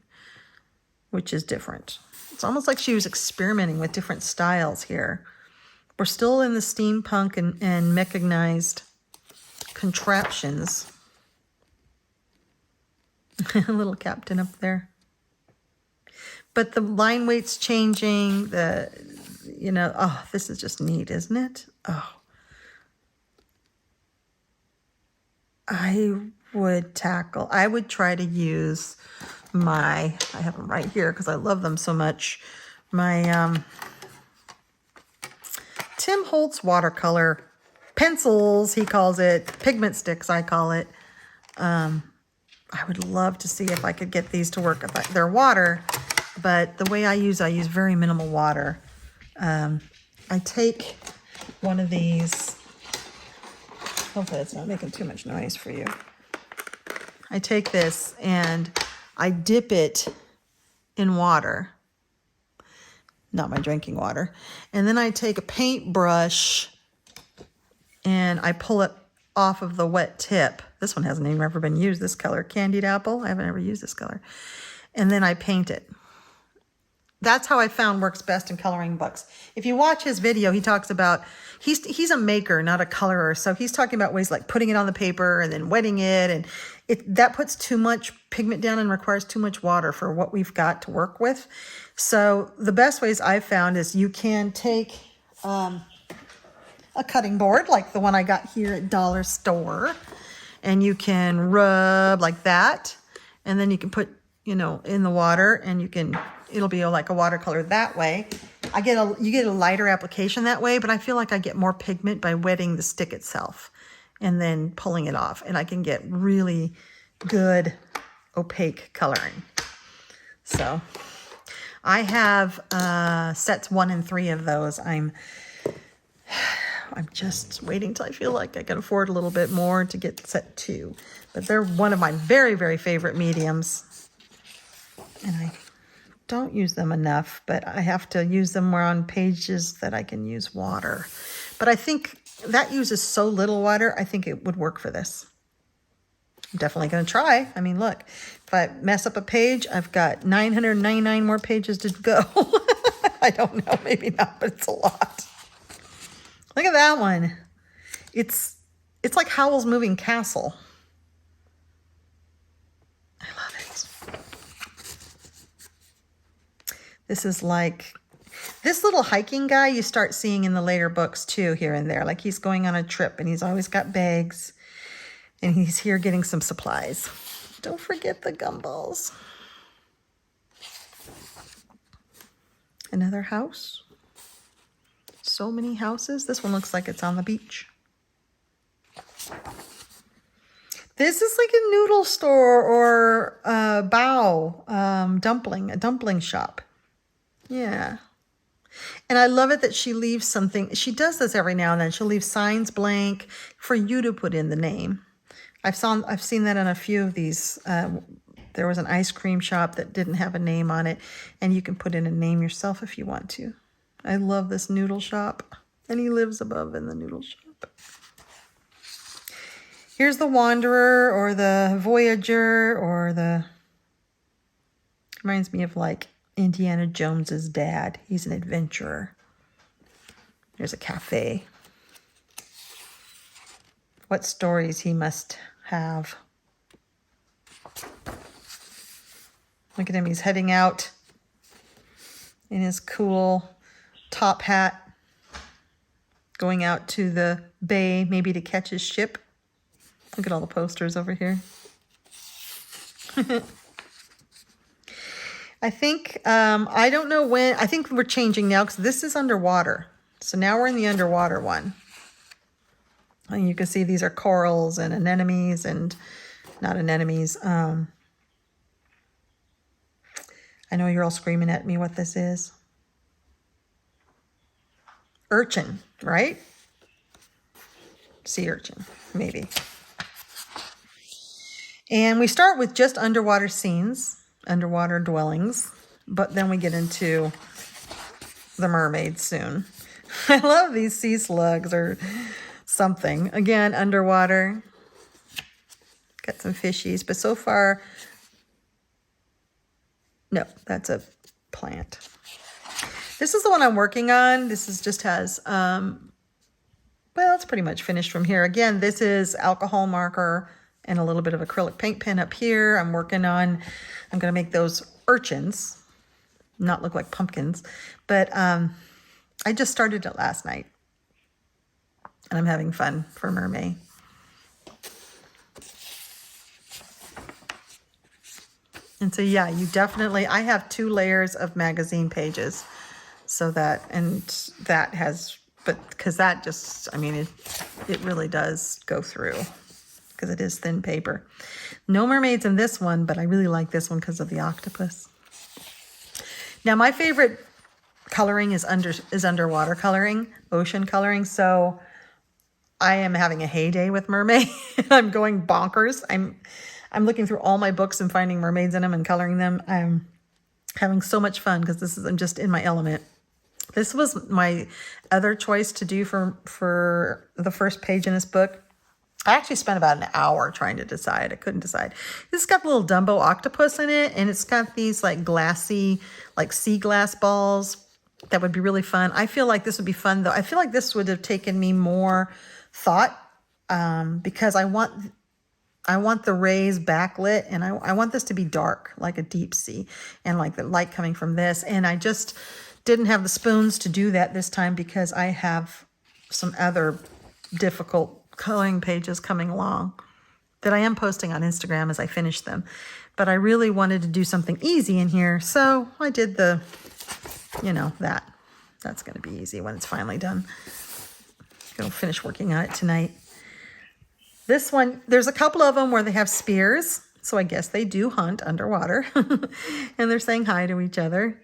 which is different. It's almost like she was experimenting with different styles here. We're still in the steampunk and mechanized contraptions. A little captain up there. But the line weight's changing. Oh, this is just neat, isn't it? Oh. I would try to use I have them right here because I love them so much. My Tim Holtz watercolor pencils, he calls it, pigment sticks, I call it. I would love to see if I could get these to work. They're water, but the way I use very minimal water. I take one of these. Hopefully it's not making too much noise for you. I take this and I dip it in water. Not my drinking water. And then I take a paintbrush and I pull it off of the wet tip. This one hasn't even ever been used, this color. Candied apple. I haven't ever used this color. And then I paint it. That's how I found works best in coloring books. If you watch his video, he talks about, he's a maker, not a colorer. So he's talking about ways like putting it on the paper and then wetting it. And that puts too much pigment down and requires too much water for what we've got to work with. So the best ways I've found is you can take a cutting board like the one I got here at Dollar Store. And you can rub like that. And then you can put, in the water and it'll be like a watercolor that way. You get a lighter application that way, but I feel like I get more pigment by wetting the stick itself and then pulling it off. And I can get really good opaque coloring. So I have sets 1 and 3 of those. I'm just waiting till I feel like I can afford a little bit more to get set 2. But they're one of my very, very favorite mediums. And I don't use them enough, but I have to use them more on pages that I can use water. But I think that uses so little water, I think it would work for this. I'm definitely going to try. I mean, look, if I mess up a page, I've got 999 more pages to go. I don't know, maybe not, but it's a lot. Look at that one. It's like Howl's Moving Castle. I love it. This is like, this little hiking guy you start seeing in the later books too, here and there. Like he's going on a trip and he's always got bags and he's here getting some supplies. Don't forget the gumballs. Another house. So many houses. This one looks like it's on the beach. This is like a noodle store or a a dumpling shop. Yeah. And I love it that she leaves something. She does this every now and then. She'll leave signs blank for you to put in the name. I've seen that on a few of these. There was an ice cream shop that didn't have a name on it, and you can put in a name yourself if you want to. I love this noodle shop, and he lives above in the noodle shop. Here's the Wanderer or the Voyager or reminds me of like Indiana Jones's dad. He's an adventurer. There's a cafe. What stories he must have. Look at him. He's heading out in his cool top hat. going out to the bay, maybe to catch his ship. Look at all the posters over here. I think, I don't know when, I think we're changing now because this is underwater. So now we're in the underwater one. And you can see these are corals and anemones and not anemones. I know you're all screaming at me what this is. Urchin, right? Sea urchin, maybe. And we start with just underwater scenes. Underwater dwellings, but then we get into the mermaid soon. I love these sea slugs or something. Again, underwater. Got some fishies, but so far, no, that's a plant. This is the one I'm working on. This is just has, well, it's pretty much finished from here. Again, this is alcohol marker and a little bit of acrylic paint pen up here. I'm working on, I'm going to make those urchins not look like pumpkins, but I just started it last night and I'm having fun for Mermaid. And so, yeah, you definitely, I have 2 layers of magazine pages so that, and that has, but because that just, I mean, it really does go through. Because it is thin paper. No mermaids in this one, but I really like this one because of the octopus. Now, my favorite coloring is underwater coloring, ocean coloring. So I am having a heyday with Mermaid. I'm going bonkers. I'm looking through all my books and finding mermaids in them and coloring them. I'm having so much fun because I'm just in my element. This was my other choice to do for the first page in this book. I actually spent about an hour trying to decide. I couldn't decide. This has got a little Dumbo octopus in it, and it's got these like glassy, like sea glass balls. That would be really fun. I feel like this would be fun, though. I feel like this would have taken me more thought because I want the rays backlit, and I want this to be dark, like a deep sea, and like the light coming from this. And I just didn't have the spoons to do that this time because I have some other difficult coloring pages coming along that I am posting on Instagram as I finish them. But I really wanted to do something easy in here, so I did the, you know, that's going to be easy when it's finally done. I'll finish working on it tonight. This one, there's a couple of them where they have spears, so I guess they do hunt underwater, and they're saying hi to each other.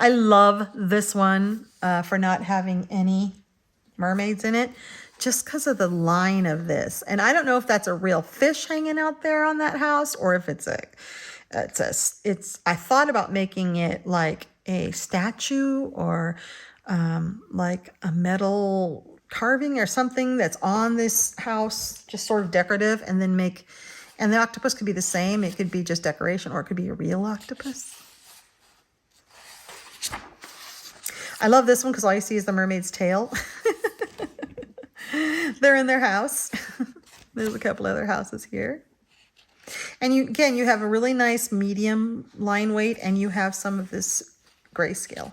I love this one for not having any mermaids in it, just because of the line of this. And I don't know if that's a real fish hanging out there on that house, or if it's I thought about making it like a statue or like a metal carving or something that's on this house, just sort of decorative, and then and the octopus could be the same. It could be just decoration, or it could be a real octopus. I love this one because all you see is the mermaid's tail. They're in their house. There's a couple other houses here. And you have a really nice medium line weight, and you have some of this grayscale,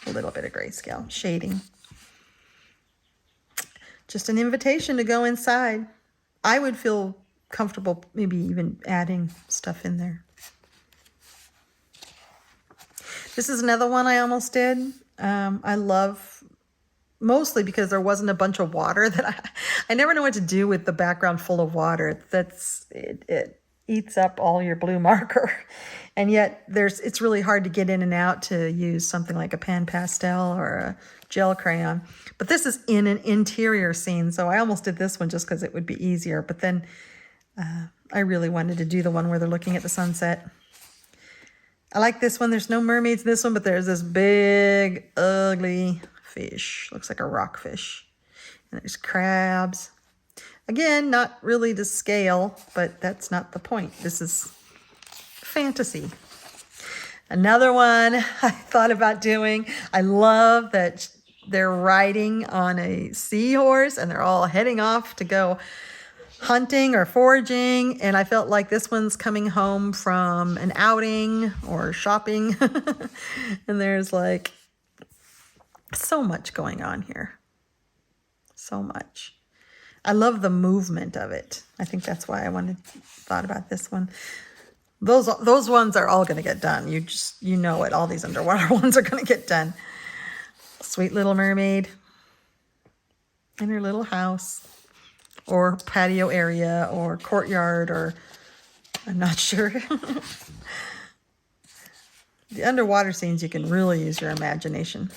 a little bit of grayscale shading. Just an invitation to go inside. I would feel comfortable maybe even adding stuff in there. This is another one I almost did. I love, mostly because there wasn't a bunch of water that I never know what to do with the background full of water. It eats up all your blue marker. And yet it's really hard to get in and out to use something like a pan pastel or a gel crayon. But this is in an interior scene, so I almost did this one just because it would be easier. But then I really wanted to do the one where they're looking at the sunset. I like this one. There's no mermaids in this one, but there's this big, ugly fish. Looks like a rockfish. And there's crabs. Again, not really to scale, but that's not the point. This is fantasy. Another one I thought about doing. I love that they're riding on a seahorse and they're all heading off to go hunting or foraging, and I felt like this one's coming home from an outing or shopping. And there's like So much going on here. So much. I love the movement of it. I think that's why I thought about this one. Those ones are all going to get done. You know it. All these underwater ones are going to get done. Sweet little mermaid in her little house or patio area or courtyard, or I'm not sure. The underwater scenes, you can really use your imagination.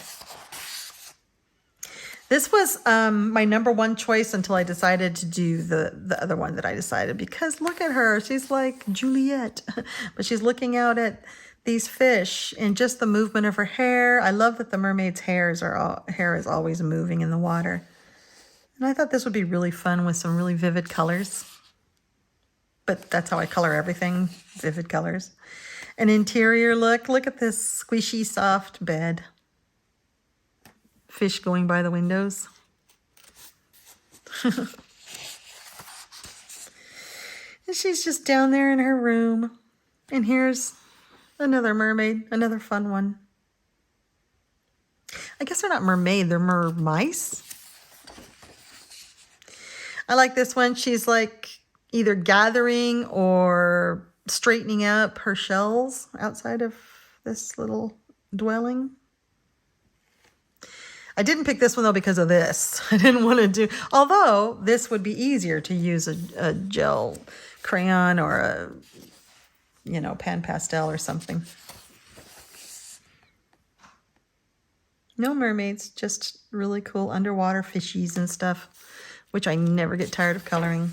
This was my number one choice until I decided to do the other one that I decided, because look at her. She's like Juliet, but she's looking out at these fish and just the movement of her hair. I love that the mermaid's hair is always moving in the water. And I thought this would be really fun with some really vivid colors. But that's how I color everything, vivid colors. An interior look. Look at this squishy, soft bed. Fish going by the windows. And she's just down there in her room. And here's another mermaid, another fun one. I guess they're not mermaid, they're mermice. I like this one. She's like either gathering or straightening up her shells outside of this little dwelling. I didn't pick this one, though, because of this. I didn't want to do... Although, this would be easier to use a gel crayon or a, pan pastel or something. No mermaids, just really cool underwater fishies and stuff, which I never get tired of coloring.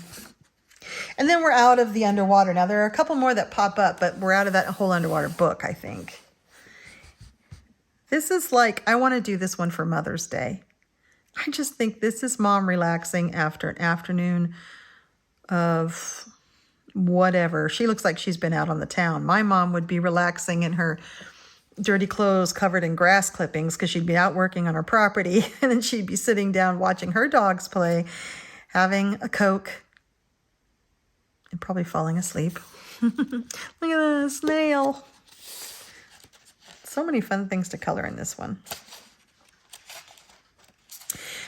And then we're out of the underwater. Now, there are a couple more that pop up, but we're out of that whole underwater book, I think. This is like, I want to do this one for Mother's Day. I just think this is mom relaxing after an afternoon of whatever. She looks like she's been out on the town. My mom would be relaxing in her dirty clothes covered in grass clippings because she'd be out working on her property. And then she'd be sitting down watching her dogs play, having a Coke, and probably falling asleep. Look at that snail. So many fun things to color in this one.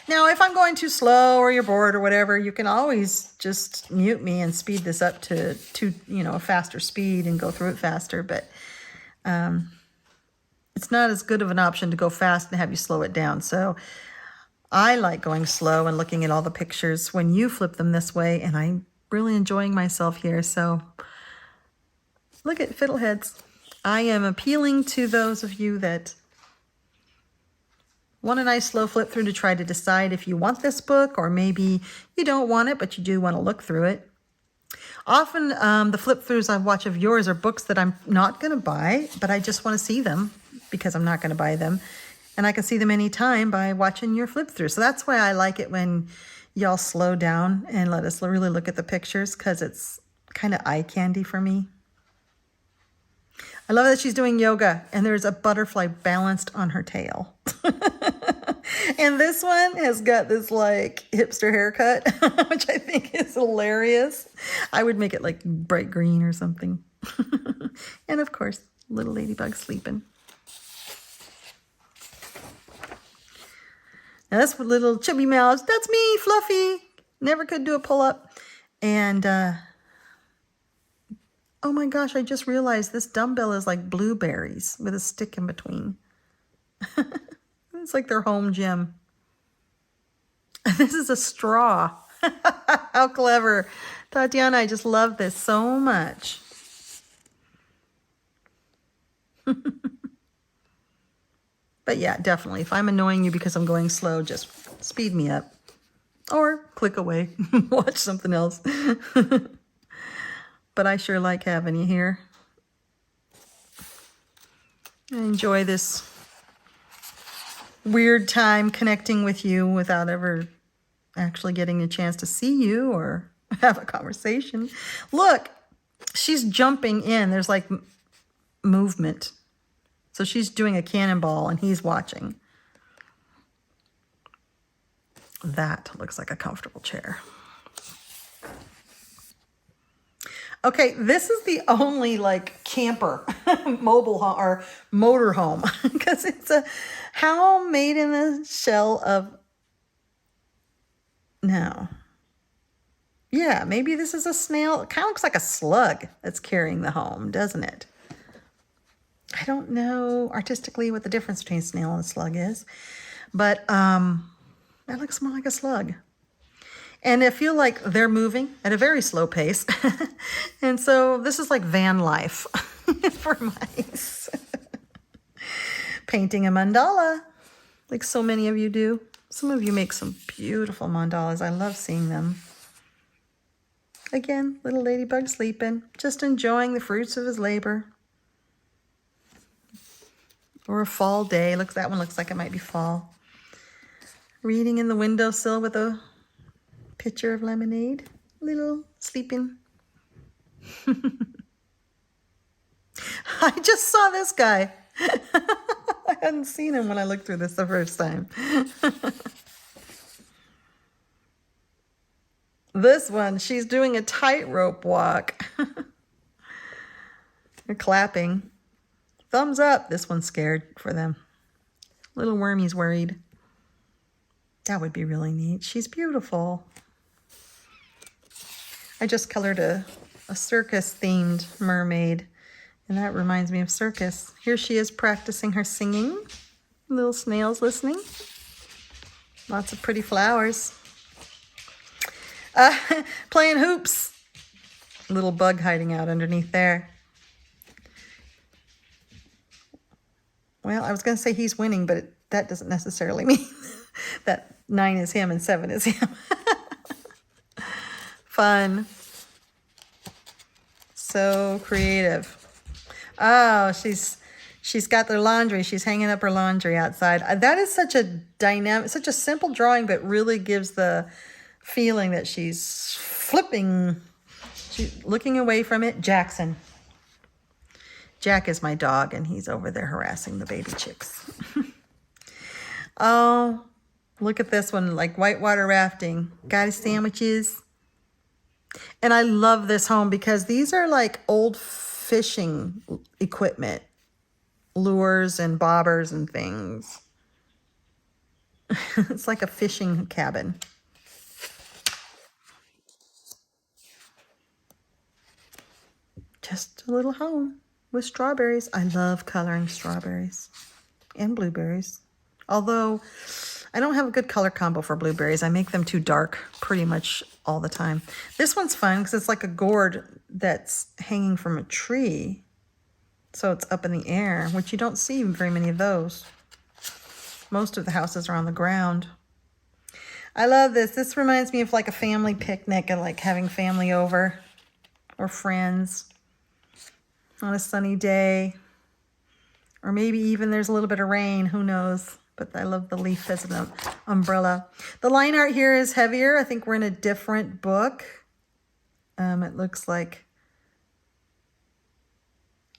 Now, if I'm going too slow or you're bored or whatever, you can always just mute me and speed this up to a faster speed and go through it faster. But it's not as good of an option to go fast and have you slow it down. So I like going slow and looking at all the pictures when you flip them this way, and I'm really enjoying myself here. So look at fiddleheads. I am appealing to those of you that want a nice slow flip through to try to decide if you want this book, or maybe you don't want it, but you do want to look through it. Often the flip throughs I watch of yours are books that I'm not going to buy, but I just want to see them because I'm not going to buy them. And I can see them anytime by watching your flip through. So that's why I like it when y'all slow down and let us really look at the pictures, because it's kind of eye candy for me. I love that she's doing yoga and there's a butterfly balanced on her tail. And this one has got this like hipster haircut, which I think is hilarious. I would make it like bright green or something. And of course, little ladybug sleeping. Now this little chubby mouse, that's me, Fluffy. Never could do a pull-up. And oh my gosh, I just realized this dumbbell is like blueberries with a stick in between. It's like their home gym. This is a straw. How clever. Tatiana, I just love this so much. But yeah, definitely. If I'm annoying you because I'm going slow, just speed me up. Or click away. Watch something else. But I sure like having you here. I enjoy this weird time connecting with you without ever actually getting a chance to see you or have a conversation. Look, she's jumping in. There's like movement. So she's doing a cannonball and he's watching. That looks like a comfortable chair. Okay, this is the only like camper mobile home or motor home because it's a how made in the shell of no. Yeah, maybe this is a snail. It kind of looks like a slug that's carrying the home, doesn't it? I don't know artistically what the difference between a snail and a slug is, but that looks more like a slug. And I feel like they're moving at a very slow pace. And so this is like van life for mice. Painting a mandala, like so many of you do. Some of you make some beautiful mandalas. I love seeing them. Again, little ladybug sleeping, just enjoying the fruits of his labor. Or a fall day. Look, that one looks like it might be fall. Reading in the windowsill with a pitcher of lemonade. Little sleeping. I just saw this guy. I hadn't seen him when I looked through this the first time. This one, she's doing a tightrope walk. They're clapping. Thumbs up. This one's scared for them. Little wormy's worried. That would be really neat. She's beautiful. I just colored a circus-themed mermaid, and that reminds me of circus. Here she is practicing her singing. Little snails listening. Lots of pretty flowers. Playing hoops. Little bug hiding out underneath there. Well, I was going to say he's winning, but that doesn't necessarily mean that 9 is him and 7 is him. Fun. So creative. Oh, she's got their laundry. She's hanging up her laundry outside. That is such a dynamic, such a simple drawing, but really gives the feeling that she's flipping. She's looking away from it. Jackson. Jack is my dog, and he's over there harassing the baby chicks. Oh, look at this one, like whitewater rafting. Got his sandwiches. And I love this home because these are like old fishing equipment. Lures and bobbers and things. It's like a fishing cabin. Just a little home with strawberries. I love coloring strawberries and blueberries. Although I don't have a good color combo for blueberries. I make them too dark pretty much all the time. This one's fun because it's like a gourd that's hanging from a tree. So it's up in the air, which you don't see very many of those. Most of the houses are on the ground. I love this. This reminds me of like a family picnic and like having family over or friends on a sunny day, or maybe even there's a little bit of rain, who knows, but I love the leaf as an umbrella. The line art here is heavier. I think we're in a different book. It looks like,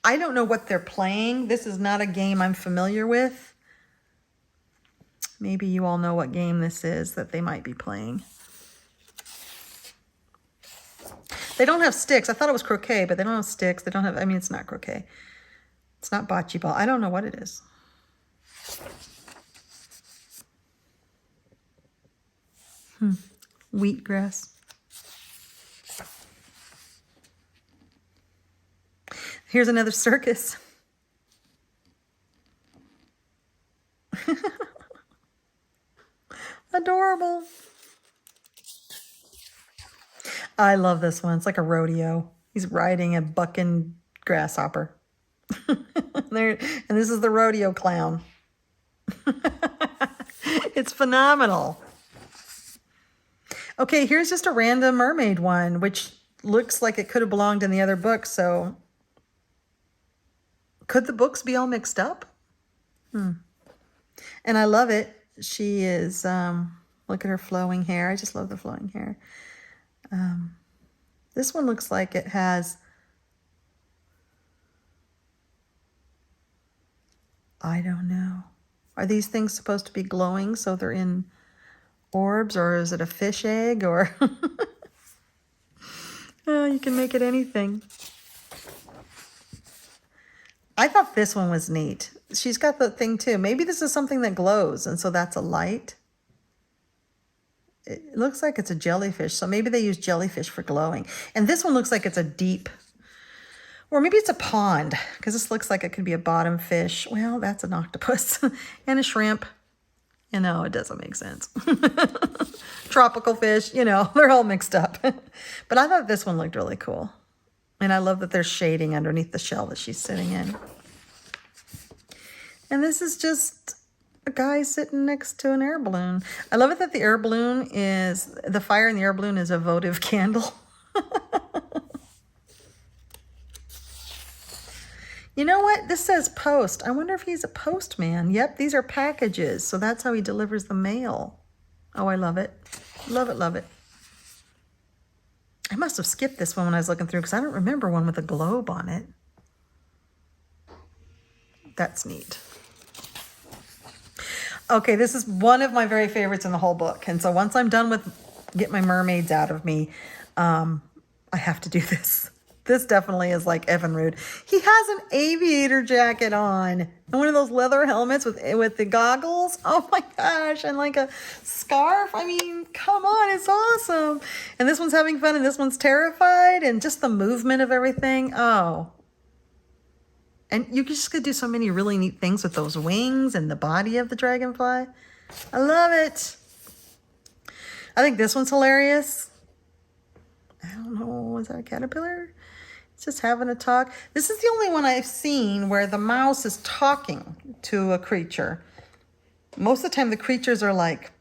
I don't know what they're playing. This is not a game I'm familiar with. Maybe you all know what game this is that they might be playing. They don't have sticks. I thought it was croquet, but they don't have sticks. They don't have, I mean, it's not croquet. It's not bocce ball. I don't know what it is. Wheatgrass. Here's another circus. Adorable. I love this one. It's like a rodeo. He's riding a bucking grasshopper. And this is the rodeo clown. It's phenomenal. Okay, here's just a random mermaid one, which looks like it could have belonged in the other book. So could the books be all mixed up? And I love it. She is, look at her flowing hair. I just love the flowing hair. This one looks like it has, I don't know. Are these things supposed to be glowing so they're in orbs, or is it a fish egg, or Oh, you can make it anything. I thought this one was neat. She's got the thing too. Maybe this is something that glows, and so that's a light. It looks like it's a jellyfish, so maybe they use jellyfish for glowing. And this one looks like it's a deep, or maybe it's a pond, because this looks like it could be a bottom fish. Well, that's an octopus and a shrimp. You know, it doesn't make sense. Tropical fish, you know, they're all mixed up. But I thought this one looked really cool. And I love that there's shading underneath the shell that she's sitting in. And this is just a guy sitting next to an air balloon. I love it that the air balloon is, the fire in the air balloon is a votive candle. You know what? This says post. I wonder if he's a postman. Yep, these are packages. So that's how he delivers the mail. Oh, I love it. Love it, love it. I must have skipped this one when I was looking through because I don't remember one with a globe on it. That's neat. Okay, this is one of my very favorites in the whole book. And so once I'm done with get my mermaids out of me, I have to do this. This definitely is like Evan Rude. He has an aviator jacket on and one of those leather helmets with the goggles. Oh my gosh, and like a scarf. I mean, come on, it's awesome. And this one's having fun and this one's terrified, and just the movement of everything. Oh. And you just could do so many really neat things with those wings and the body of the dragonfly. I love it. I think this one's hilarious. I don't know, is that a caterpillar? It's just having a talk. This is the only one I've seen where the mouse is talking to a creature. Most of the time the creatures are like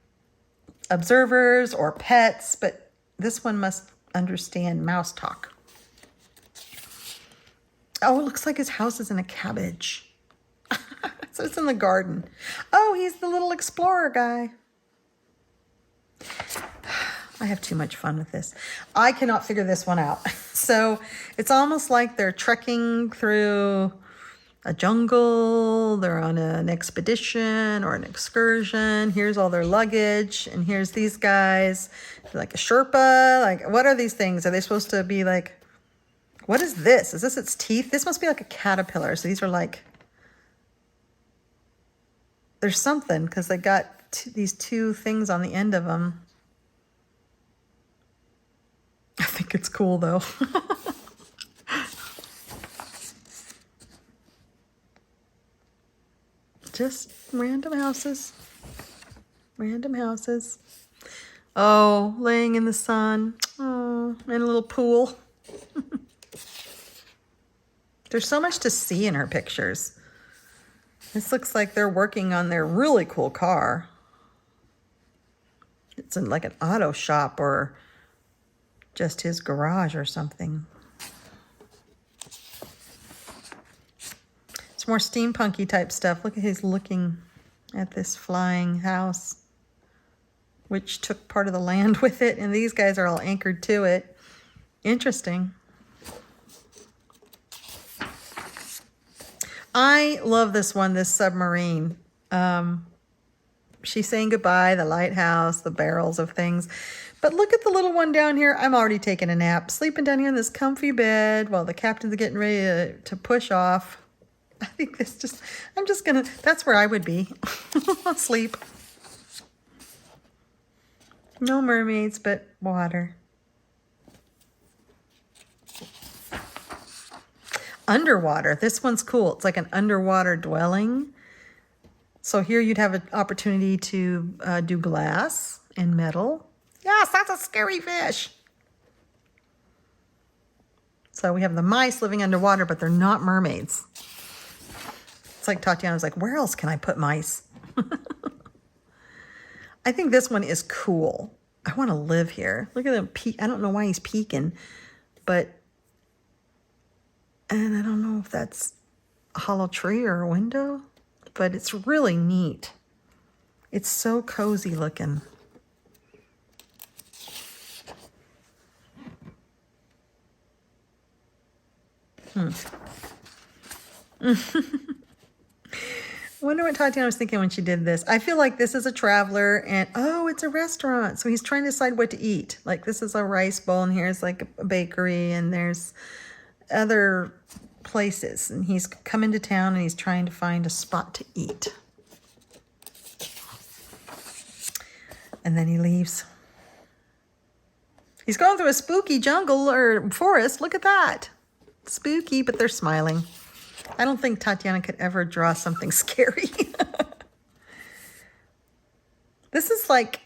observers or pets, but this one must understand mouse talk. Oh, it looks like his house is in a cabbage. So it's in the garden. Oh, he's the little explorer guy. I have too much fun with this. I cannot figure this one out. So it's almost like they're trekking through a jungle. They're on an expedition or an excursion. Here's all their luggage. And here's these guys. Like a Sherpa. Like, what are these things? Are they supposed to be like, what is this? Is this its teeth? This must be like a caterpillar. So these are like, there's something because they got these two things on the end of them. I think it's cool though. Just random houses. Random houses. Oh, laying in the sun. Oh, in a little pool. There's so much to see in her pictures. This looks like they're working on their really cool car. It's in like an auto shop or just his garage or something. It's more steampunky type stuff. Look at he's looking at this flying house, which took part of the land with it, and these guys are all anchored to it. Interesting. I love this one, this submarine. She's saying goodbye, the lighthouse, the barrels of things. But look at the little one down here. I'm already taking a nap, sleeping down here in this comfy bed while the captain's getting ready to push off. I think this just, I'm just gonna, that's where I would be. Sleep. No mermaids, but water. Underwater. This one's cool. It's like an underwater dwelling. So here you'd have an opportunity to do glass and metal. Yes, that's a scary fish. So we have the mice living underwater, but they're not mermaids. It's like Tatiana was like, where else can I put mice? I think this one is cool. I want to live here. Look at him peek. I don't know why he's peeking, but, and I don't know if that's a hollow tree or a window, but it's really neat. It's so cozy looking. I wonder what Tatiana was thinking when she did this. I feel like this is a traveler and, oh, it's a restaurant. So he's trying to decide what to eat. Like this is a rice bowl and here's like a bakery and there's other places. And he's come into town and he's trying to find a spot to eat. And then he leaves. He's going through a spooky jungle or forest. Look at that. Spooky, but they're smiling. I don't think Tatiana could ever draw something scary. This is like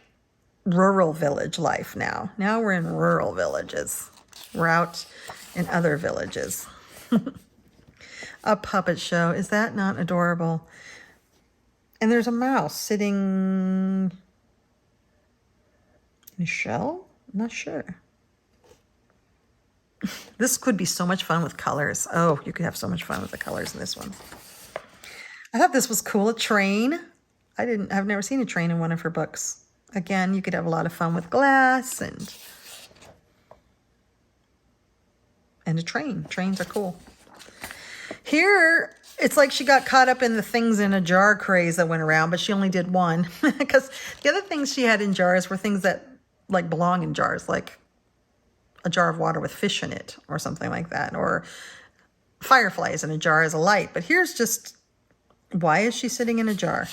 rural village life now. Now we're in rural villages. We're out in other villages. A puppet show. Is that not adorable? And there's a mouse sitting in a shell? I'm not sure. This could be so much fun with colors. Oh, you could have so much fun with the colors in this one. I thought this was cool. A train. I've never seen a train in one of her books. Again, you could have a lot of fun with glass and a train. Trains are cool. Here, it's like she got caught up in the things in a jar craze that went around, but she only did one. Because the other things she had in jars were things that like belong in jars, like a jar of water with fish in it or something like that, or fireflies in a jar as a light. But here's just, why is she sitting in a jar?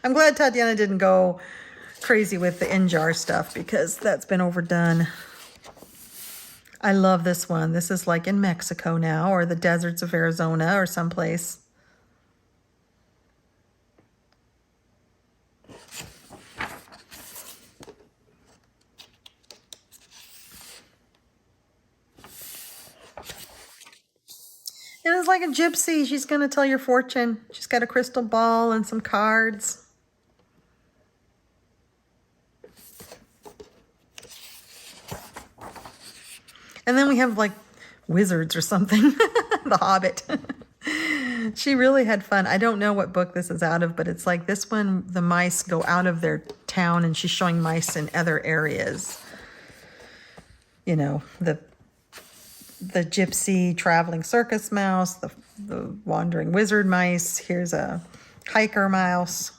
I'm glad Tatiana didn't go crazy with the in-jar stuff because that's been overdone. I love this one. This is like in Mexico now, or the deserts of Arizona or someplace. And it's like a gypsy. She's going to tell your fortune. She's got a crystal ball and some cards. And then we have like wizards or something. The Hobbit. She really had fun. I don't know what book this is out of, but it's like this one, the mice go out of their town and she's showing mice in other areas. You know, the gypsy traveling circus mouse, the wandering wizard mice. Here's a hiker mouse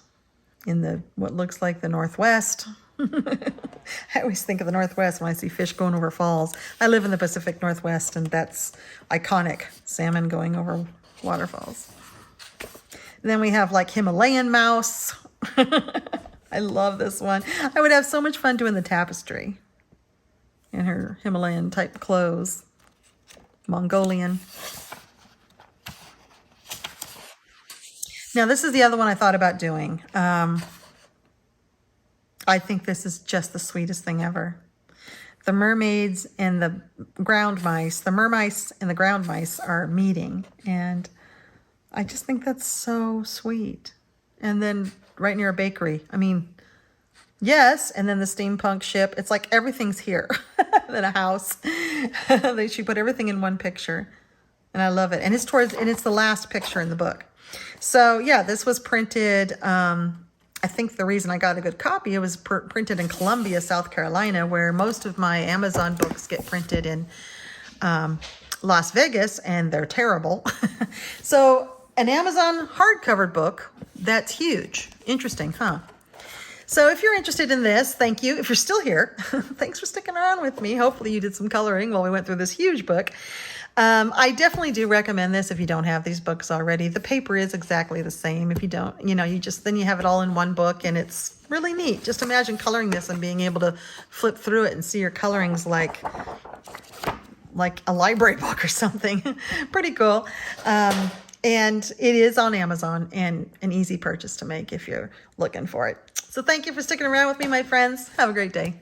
in the what looks like the Northwest. I always think of the Northwest when I see fish going over falls. I live in the Pacific Northwest, and that's iconic. Salmon going over waterfalls. And then we have like Himalayan mouse. I love this one. I would have so much fun doing the tapestry in her Himalayan type clothes. Mongolian. Now this is the other one I thought about doing. I think this is just the sweetest thing ever. The mermaids and the ground mice, the mermice and the ground mice are meeting. And I just think that's so sweet. And then right near a bakery. I mean, yes. And then the steampunk ship. It's like everything's here. Then a house. She put everything in one picture. And I love it. And it's the last picture in the book. So yeah, this was printed, I think the reason I got a good copy, it was printed in Columbia, South Carolina, where most of my Amazon books get printed in Las Vegas, and they're terrible. So an Amazon hardcover book, that's huge. Interesting, huh? So if you're interested in this, thank you. If you're still here, thanks for sticking around with me. Hopefully you did some coloring while we went through this huge book. I definitely do recommend this if you don't have these books already. The paper is exactly the same. If you don't, then you have it all in one book, and it's really neat. Just imagine coloring this and being able to flip through it and see your colorings like a library book or something. Pretty cool. And it is on Amazon and an easy purchase to make if you're looking for it. So thank you for sticking around with me, my friends. Have a great day.